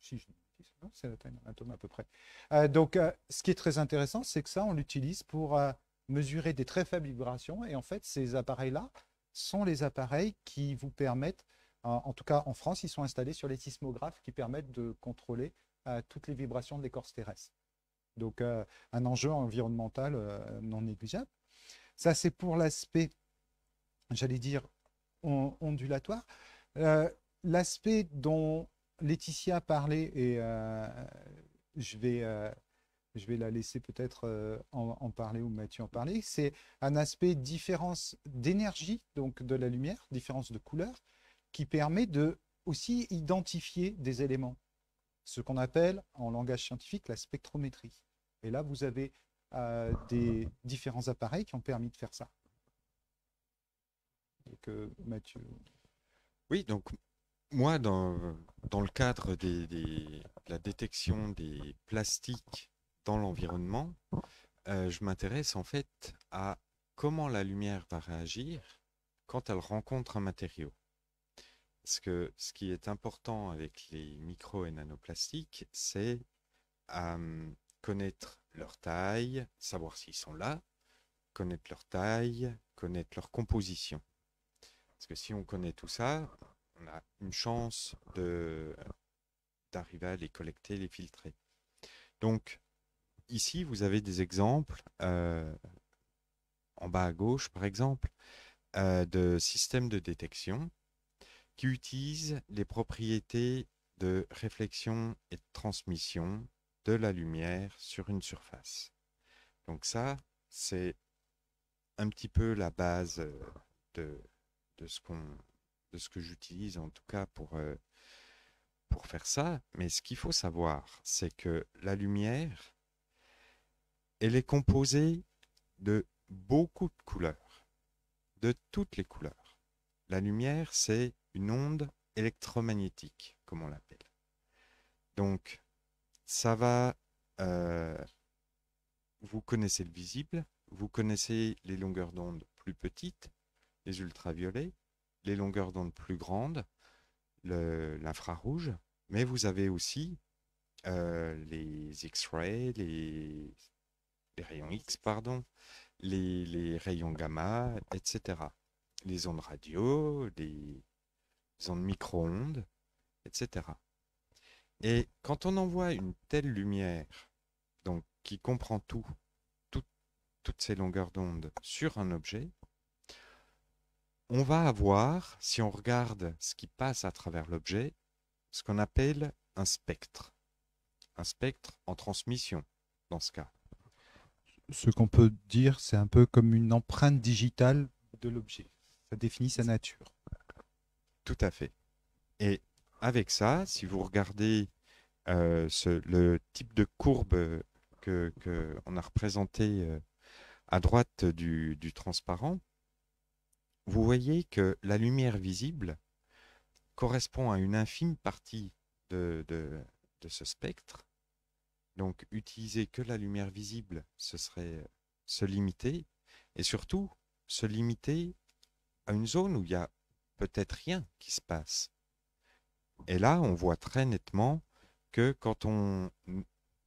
[SPEAKER 2] si, non, c'est la taille d'un atome à peu près. Donc, ce qui est très intéressant, c'est que ça, on l'utilise pour mesurer des très faibles vibrations. Et en fait, ces appareils-là sont les appareils qui vous permettent, en tout cas en France, ils sont installés sur les sismographes qui permettent de contrôler toutes les vibrations de l'écorce terrestre. Donc, un enjeu environnemental non négligeable. Ça, c'est pour l'aspect, j'allais dire, ondulatoire. L'aspect dont Laetitia parlait, et je vais la laisser peut-être en parler, ou Mathieu en parler, c'est un aspect différence d'énergie, donc de la lumière, différence de couleur, qui permet de aussi identifier des éléments, ce qu'on appelle en langage scientifique la spectrométrie. Et là, vous avez des différents appareils qui ont permis de faire ça. Donc, Mathieu.
[SPEAKER 3] Oui, donc moi, dans le cadre de la détection des plastiques dans l'environnement, je m'intéresse en fait à comment la lumière va réagir quand elle rencontre un matériau. Parce que ce qui est important avec les micro et nanoplastiques, c'est connaître leur taille, savoir s'ils sont là, connaître leur taille, connaître leur composition. Parce que si on connaît tout ça, on a une chance d'arriver à les collecter, les filtrer. Donc, ici, vous avez des exemples, en bas à gauche, par exemple, de systèmes de détection qui utilisent les propriétés de réflexion et de transmission de la lumière sur une surface. Donc ça, c'est un petit peu la base de ce que j'utilise, en tout cas pour faire ça. Mais ce qu'il faut savoir, c'est que la lumière, elle est composée de beaucoup de couleurs, de toutes les couleurs. La lumière, c'est une onde électromagnétique, comme on l'appelle. Donc, ça va... vous connaissez le visible, vous connaissez les longueurs d'onde plus petites, les ultraviolets, les longueurs d'onde plus grandes, l'infrarouge, mais vous avez aussi les X-rays, les rayons X, pardon, les rayons gamma, etc. Les ondes radio, les ondes micro-ondes, etc. Et quand on envoie une telle lumière, donc qui comprend toutes ces longueurs d'onde sur un objet, on va avoir, si on regarde ce qui passe à travers l'objet, ce qu'on appelle un spectre. Un spectre en transmission, dans ce cas.
[SPEAKER 2] Ce qu'on peut dire, c'est un peu comme une empreinte digitale de l'objet. Ça définit sa nature.
[SPEAKER 3] Tout à fait. Et avec ça, si vous regardez le type de courbe qu'on a représenté à droite du transparent, vous voyez que la lumière visible correspond à une infime partie de ce spectre. Donc, utiliser que la lumière visible, ce serait se limiter, et surtout se limiter à une zone où il n'y a peut-être rien qui se passe. Et là, on voit très nettement que quand on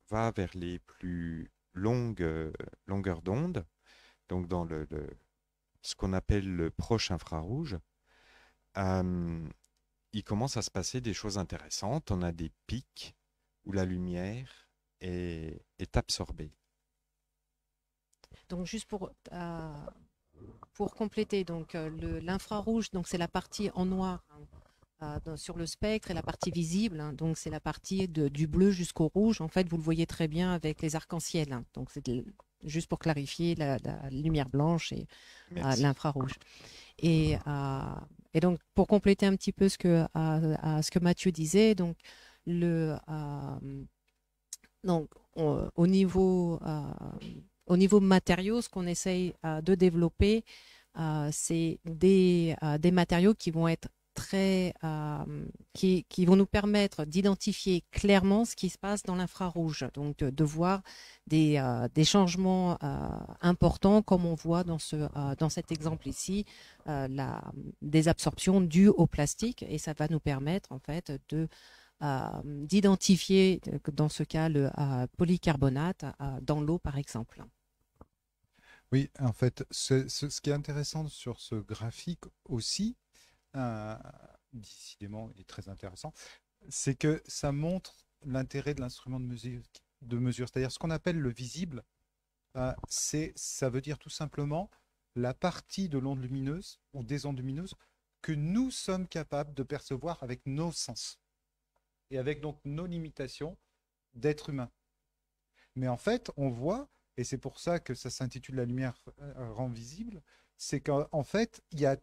[SPEAKER 3] va vers les plus longueur d'onde, donc dans ce qu'on appelle le proche infrarouge, il commence à se passer des choses intéressantes. On a des pics où la lumière est absorbée.
[SPEAKER 4] Donc juste pour compléter, donc l'infrarouge, donc c'est la partie en noir sur le spectre et la partie visible, hein, donc c'est la partie du bleu jusqu'au rouge. En fait, vous le voyez très bien avec les arcs-en-ciel. Hein, donc c'est juste pour clarifier la lumière blanche et l'infrarouge. Et donc pour compléter un petit peu ce que Mathieu disait, donc au niveau matériaux, ce qu'on essaye de développer, c'est des matériaux qui vont être qui vont nous permettre d'identifier clairement ce qui se passe dans l'infrarouge, donc de voir des changements importants, comme on voit dans cet exemple ici, des absorptions dues au plastique, et ça va nous permettre en fait d'identifier, dans ce cas, le polycarbonate dans l'eau, par exemple.
[SPEAKER 2] Oui, en fait, ce qui est intéressant sur ce graphique aussi, décidément, il est très intéressant, c'est que ça montre l'intérêt de l'instrument de mesure. C'est-à-dire ce qu'on appelle le visible, ça veut dire tout simplement la partie de l'onde lumineuse ou des ondes lumineuses que nous sommes capables de percevoir avec nos sens et avec donc nos limitations d'être humain. Mais en fait, on voit, et c'est pour ça que ça s'intitule La lumière rend visible, c'est qu'en fait, il y a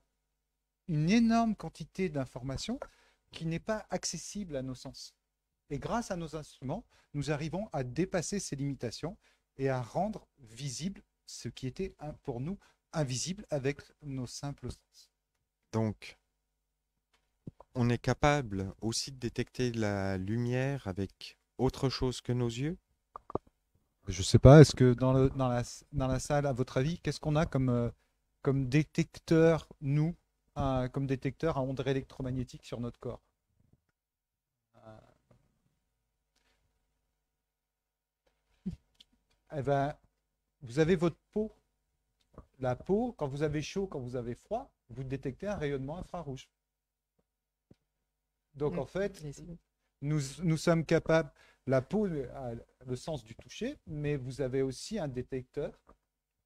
[SPEAKER 2] une énorme quantité d'informations qui n'est pas accessible à nos sens. Et grâce à nos instruments, nous arrivons à dépasser ces limitations et à rendre visible ce qui était pour nous invisible avec nos simples sens.
[SPEAKER 3] Donc, on est capable aussi de détecter la lumière avec autre chose que nos yeux?
[SPEAKER 2] Je ne sais pas, est-ce que dans la salle, à votre avis, qu'est-ce qu'on a comme détecteur, nous, comme détecteur à ondes électromagnétiques sur notre corps? Eh ben, vous avez votre peau. La peau, quand vous avez chaud, quand vous avez froid, vous détectez un rayonnement infrarouge. Donc en fait, nous sommes capables, la peau a le sens du toucher, mais vous avez aussi un détecteur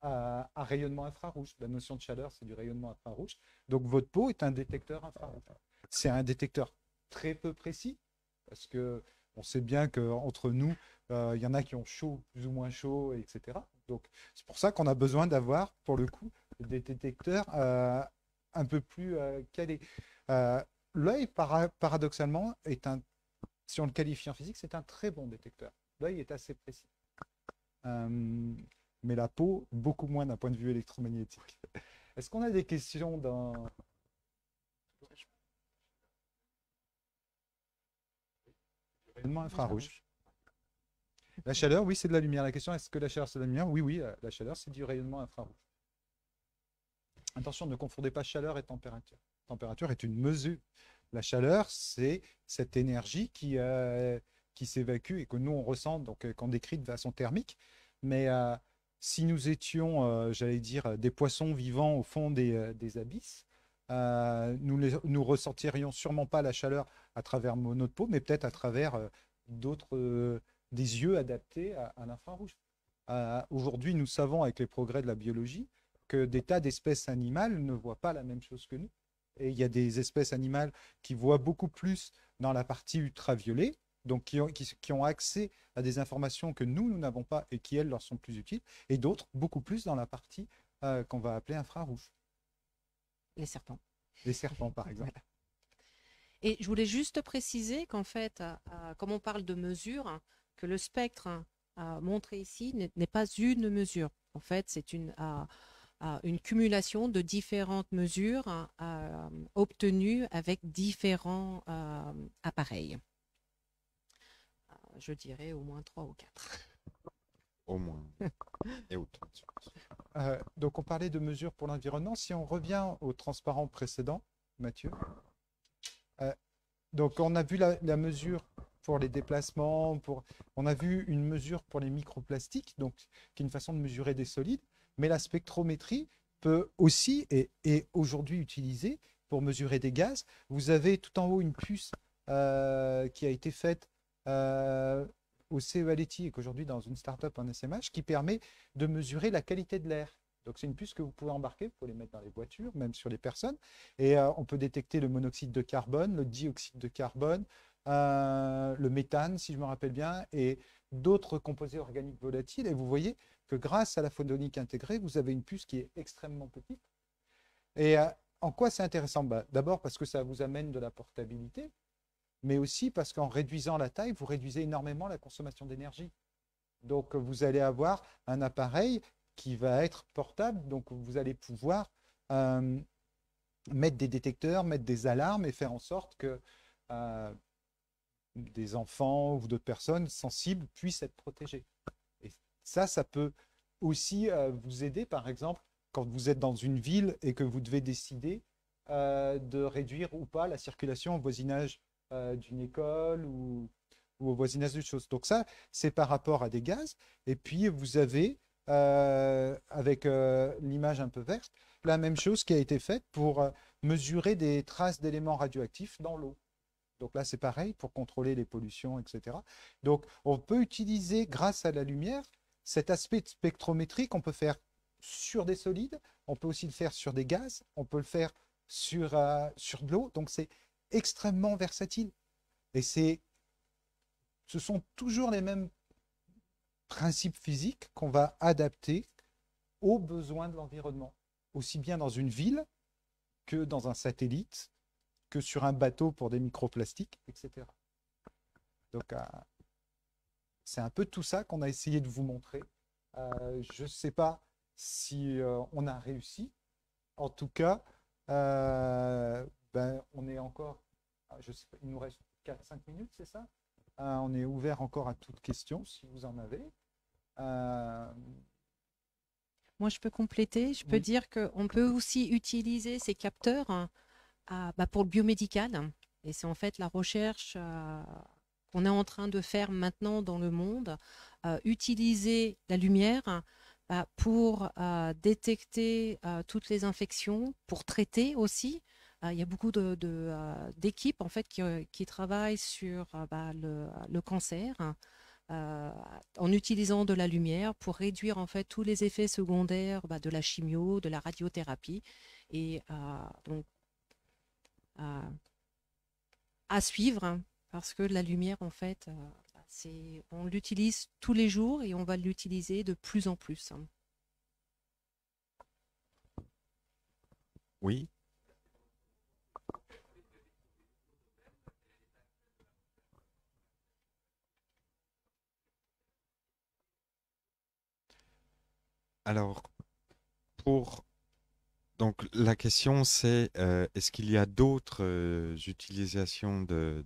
[SPEAKER 2] à rayonnement infrarouge. La notion de chaleur, c'est du rayonnement infrarouge. Donc votre peau est un détecteur infrarouge. C'est un détecteur très peu précis, parce que on sait bien qu'entre nous, il y en a qui ont chaud, plus ou moins chaud, etc. Donc c'est pour ça qu'on a besoin d'avoir, pour le coup, des détecteurs un peu plus calés. L'œil, paradoxalement, si on le qualifie en physique, c'est un très bon détecteur. L'œil est assez précis. Mais la peau, beaucoup moins d'un point de vue électromagnétique. Est-ce qu'on a des questions dans... Rayonnement infrarouge. La chaleur, oui, c'est de la lumière. La question, est-ce que la chaleur, c'est de la lumière? Oui, oui, la chaleur, c'est du rayonnement infrarouge. Attention, ne confondez pas chaleur et température. Température est une mesure. La chaleur, c'est cette énergie qui s'évacue et que nous, on ressent, donc qu'on décrit de façon thermique. Mais si nous étions, j'allais dire, des poissons vivants au fond des abysses, nous ressentirions sûrement pas la chaleur à travers notre peau, mais peut-être à travers des yeux adaptés à l'infrarouge. Aujourd'hui, nous savons avec les progrès de la biologie que des tas d'espèces animales ne voient pas la même chose que nous. Et il y a des espèces animales qui voient beaucoup plus dans la partie ultraviolet, donc qui ont accès à des informations que nous n'avons pas et qui, elles, leur sont plus utiles, et d'autres beaucoup plus dans la partie qu'on va appeler infrarouge.
[SPEAKER 4] Les serpents.
[SPEAKER 2] Les serpents, par exemple.
[SPEAKER 4] Voilà. Et je voulais juste préciser qu'en fait, comme on parle de mesure, que le spectre montré ici n'est pas une mesure. En fait, c'est une cumulation de différentes mesures obtenues avec différents appareils. Je dirais au moins 3 ou 4.
[SPEAKER 3] Au moins. Et autant.
[SPEAKER 2] Donc on parlait de mesures pour l'environnement. Si on revient au transparent précédent, Mathieu, donc on a vu la mesure pour les déplacements. On a vu une mesure pour les microplastiques, donc, qui est une façon de mesurer des solides. Mais la spectrométrie peut aussi et est aujourd'hui utilisée pour mesurer des gaz. Vous avez tout en haut une puce qui a été faite au CEA-Leti et qu'aujourd'hui dans une start-up en SMH qui permet de mesurer la qualité de l'air. Donc c'est une puce que vous pouvez embarquer, vous pouvez les mettre dans les voitures, même sur les personnes. Et on peut détecter le monoxyde de carbone, le dioxyde de carbone, le méthane, si je me rappelle bien, et d'autres composés organiques volatiles. Et vous voyez que grâce à la photonique intégrée, vous avez une puce qui est extrêmement petite. Et en quoi c'est intéressant? D'abord parce que ça vous amène de la portabilité, mais aussi parce qu'en réduisant la taille, vous réduisez énormément la consommation d'énergie. Donc vous allez avoir un appareil qui va être portable, donc vous allez pouvoir mettre des détecteurs, mettre des alarmes et faire en sorte que des enfants ou d'autres personnes sensibles puissent être protégées. Et ça peut aussi vous aider, par exemple, quand vous êtes dans une ville et que vous devez décider de réduire ou pas la circulation au voisinage d'une école ou au voisinage de choses. Donc ça, c'est par rapport à des gaz. Et puis, vous avez, avec l'image un peu verte, la même chose qui a été faite pour mesurer des traces d'éléments radioactifs dans l'eau. Donc là, c'est pareil pour contrôler les pollutions, etc. Donc, on peut utiliser, grâce à la lumière, cet aspect spectrométrique qu'on peut faire sur des solides, on peut aussi le faire sur des gaz, on peut le faire sur de l'eau. Donc, c'est extrêmement versatile. Et ce sont toujours les mêmes principes physiques qu'on va adapter aux besoins de l'environnement, aussi bien dans une ville que dans un satellite, que sur un bateau pour des microplastiques, etc. Donc, c'est un peu tout ça qu'on a essayé de vous montrer. Je ne sais pas si on a réussi. En tout cas, on est encore, je sais pas, il nous reste 4-5 minutes, c'est ça? On est ouvert encore à toutes questions, si vous en avez.
[SPEAKER 4] Moi, je peux compléter. Je peux
[SPEAKER 2] Oui.
[SPEAKER 4] dire qu'on peut aussi utiliser ces capteurs pour le biomédical. Et c'est en fait la recherche qu'on est en train de faire maintenant dans le monde. Utiliser la lumière pour détecter toutes les infections, pour traiter aussi. Il y a beaucoup d'équipes en fait qui travaillent sur le cancer en utilisant de la lumière pour réduire en fait tous les effets secondaires de la chimio, de la radiothérapie. Et donc à suivre parce que la lumière en fait on l'utilise tous les jours et on va l'utiliser de plus en plus.
[SPEAKER 3] Oui. Alors, donc la question c'est est-ce qu'il y a d'autres utilisations de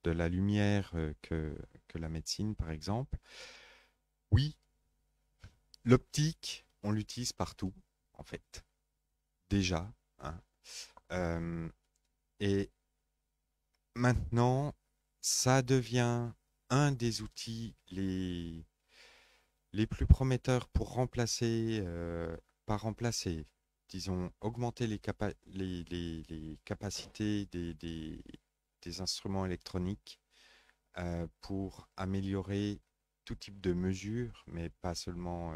[SPEAKER 3] la lumière que la médecine, par exemple? Oui, l'optique, on l'utilise partout, en fait, déjà, hein. Et maintenant, ça devient un des outils les plus prometteurs pour pas remplacer, disons, augmenter les capacités des instruments électroniques pour améliorer tout type de mesures, mais pas seulement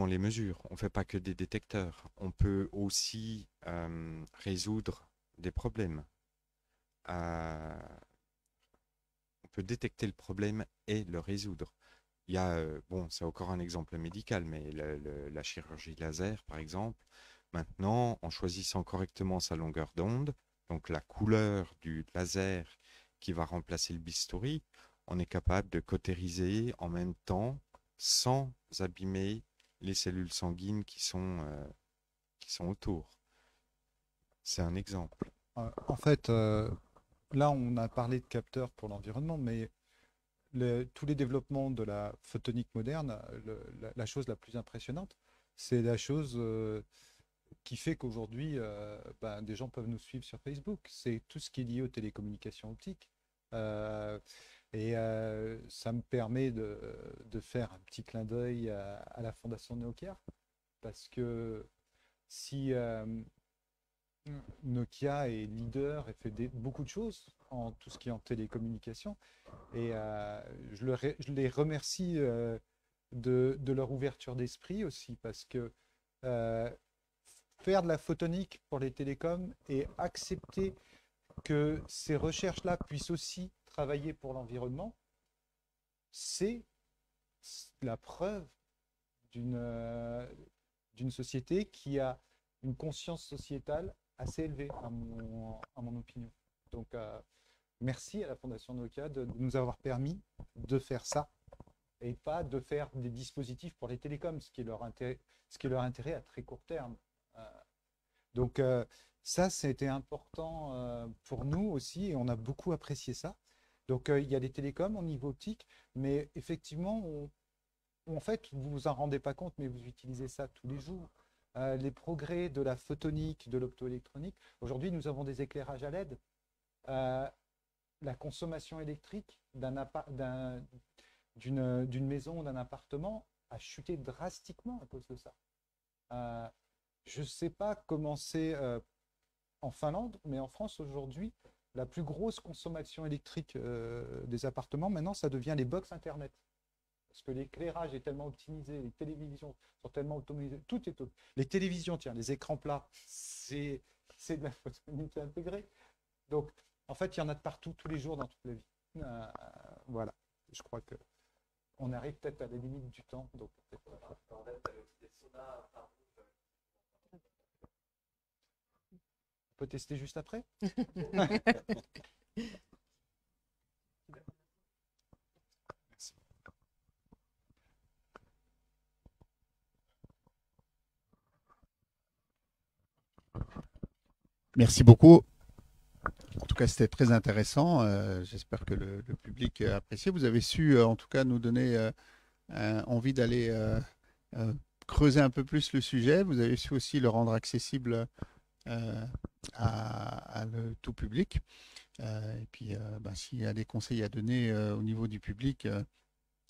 [SPEAKER 3] les mesures. On ne fait pas que des détecteurs. On peut aussi résoudre des problèmes. On peut détecter le problème et le résoudre. Il y a, c'est encore un exemple médical, mais la chirurgie laser, par exemple, maintenant, en choisissant correctement sa longueur d'onde, donc la couleur du laser qui va remplacer le bistouri, on est capable de cautériser en même temps sans abîmer les cellules sanguines qui sont autour. C'est un exemple.
[SPEAKER 2] En fait, là, on a parlé de capteurs pour l'environnement, mais tous les développements de la photonique moderne, la chose la plus impressionnante, c'est la chose qui fait qu'aujourd'hui, des gens peuvent nous suivre sur Facebook. C'est tout ce qui est lié aux télécommunications optiques. Ça me permet de faire un petit clin d'œil à la Fondation Nokia, parce que si Nokia est leader et fait beaucoup de choses en tout ce qui est en télécommunication, et je les remercie de leur ouverture d'esprit aussi, parce que faire de la photonique pour les télécoms et accepter que ces recherches-là puissent aussi travailler pour l'environnement, c'est la preuve d'une société qui a une conscience sociétale assez élevée, à mon opinion. Donc, merci à la Fondation Nokia de nous avoir permis de faire ça et pas de faire des dispositifs pour les télécoms, ce qui est leur intérêt à très court terme. Donc, ça, c'était important pour nous aussi, et on a beaucoup apprécié ça. Donc, il y a des télécoms au niveau optique, mais effectivement, en fait, vous vous en rendez pas compte, mais vous utilisez ça tous les jours. Les progrès de la photonique, de l'optoélectronique. Aujourd'hui, nous avons des éclairages à LED. La consommation électrique d'une maison ou d'un appartement a chuté drastiquement à cause de ça. Je ne sais pas comment c'est en Finlande, mais en France aujourd'hui, la plus grosse consommation électrique des appartements, maintenant, ça devient les box Internet. Parce que l'éclairage est tellement optimisé, les télévisions sont tellement automatisées, tout est les télévisions, tiens, les écrans plats, c'est de la photonique intégrée. Donc, en fait, il y en a de partout, tous les jours, dans toute la vie. Voilà, je crois que on arrive peut-être à la limite du temps. Donc, on peut tester juste après.
[SPEAKER 1] Merci beaucoup. En tout cas, c'était très intéressant. J'espère que le public a apprécié. Vous avez su, en tout cas, nous donner envie d'aller creuser un peu plus le sujet. Vous avez su aussi le rendre accessible à le tout public. Et puis, s'il y a des conseils à donner au niveau du public,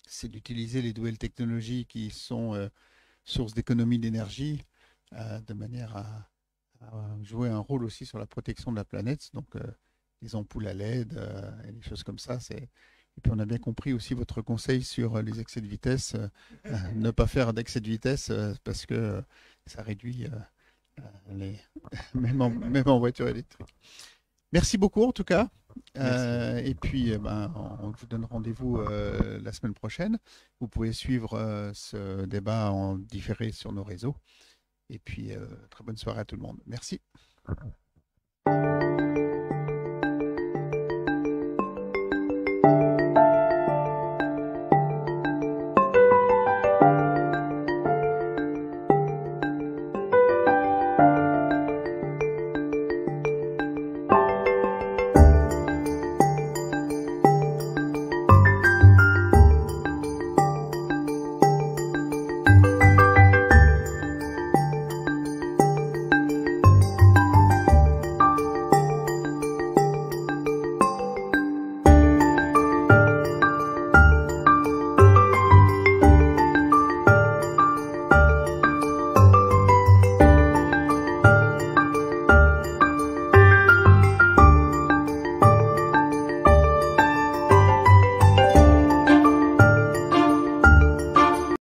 [SPEAKER 1] c'est d'utiliser les nouvelles technologies qui sont source d'économie d'énergie de manière à jouer un rôle aussi sur la protection de la planète. Donc, les ampoules à LED et des choses comme ça. Et puis, on a bien compris aussi votre conseil sur les excès de vitesse. Ne pas faire d'excès de vitesse parce que ça réduit même en voiture électrique. Merci beaucoup en tout cas. Et puis, on vous donne rendez-vous la semaine prochaine. Vous pouvez suivre ce débat en différé sur nos réseaux. Et puis, très bonne soirée à tout le monde. Merci.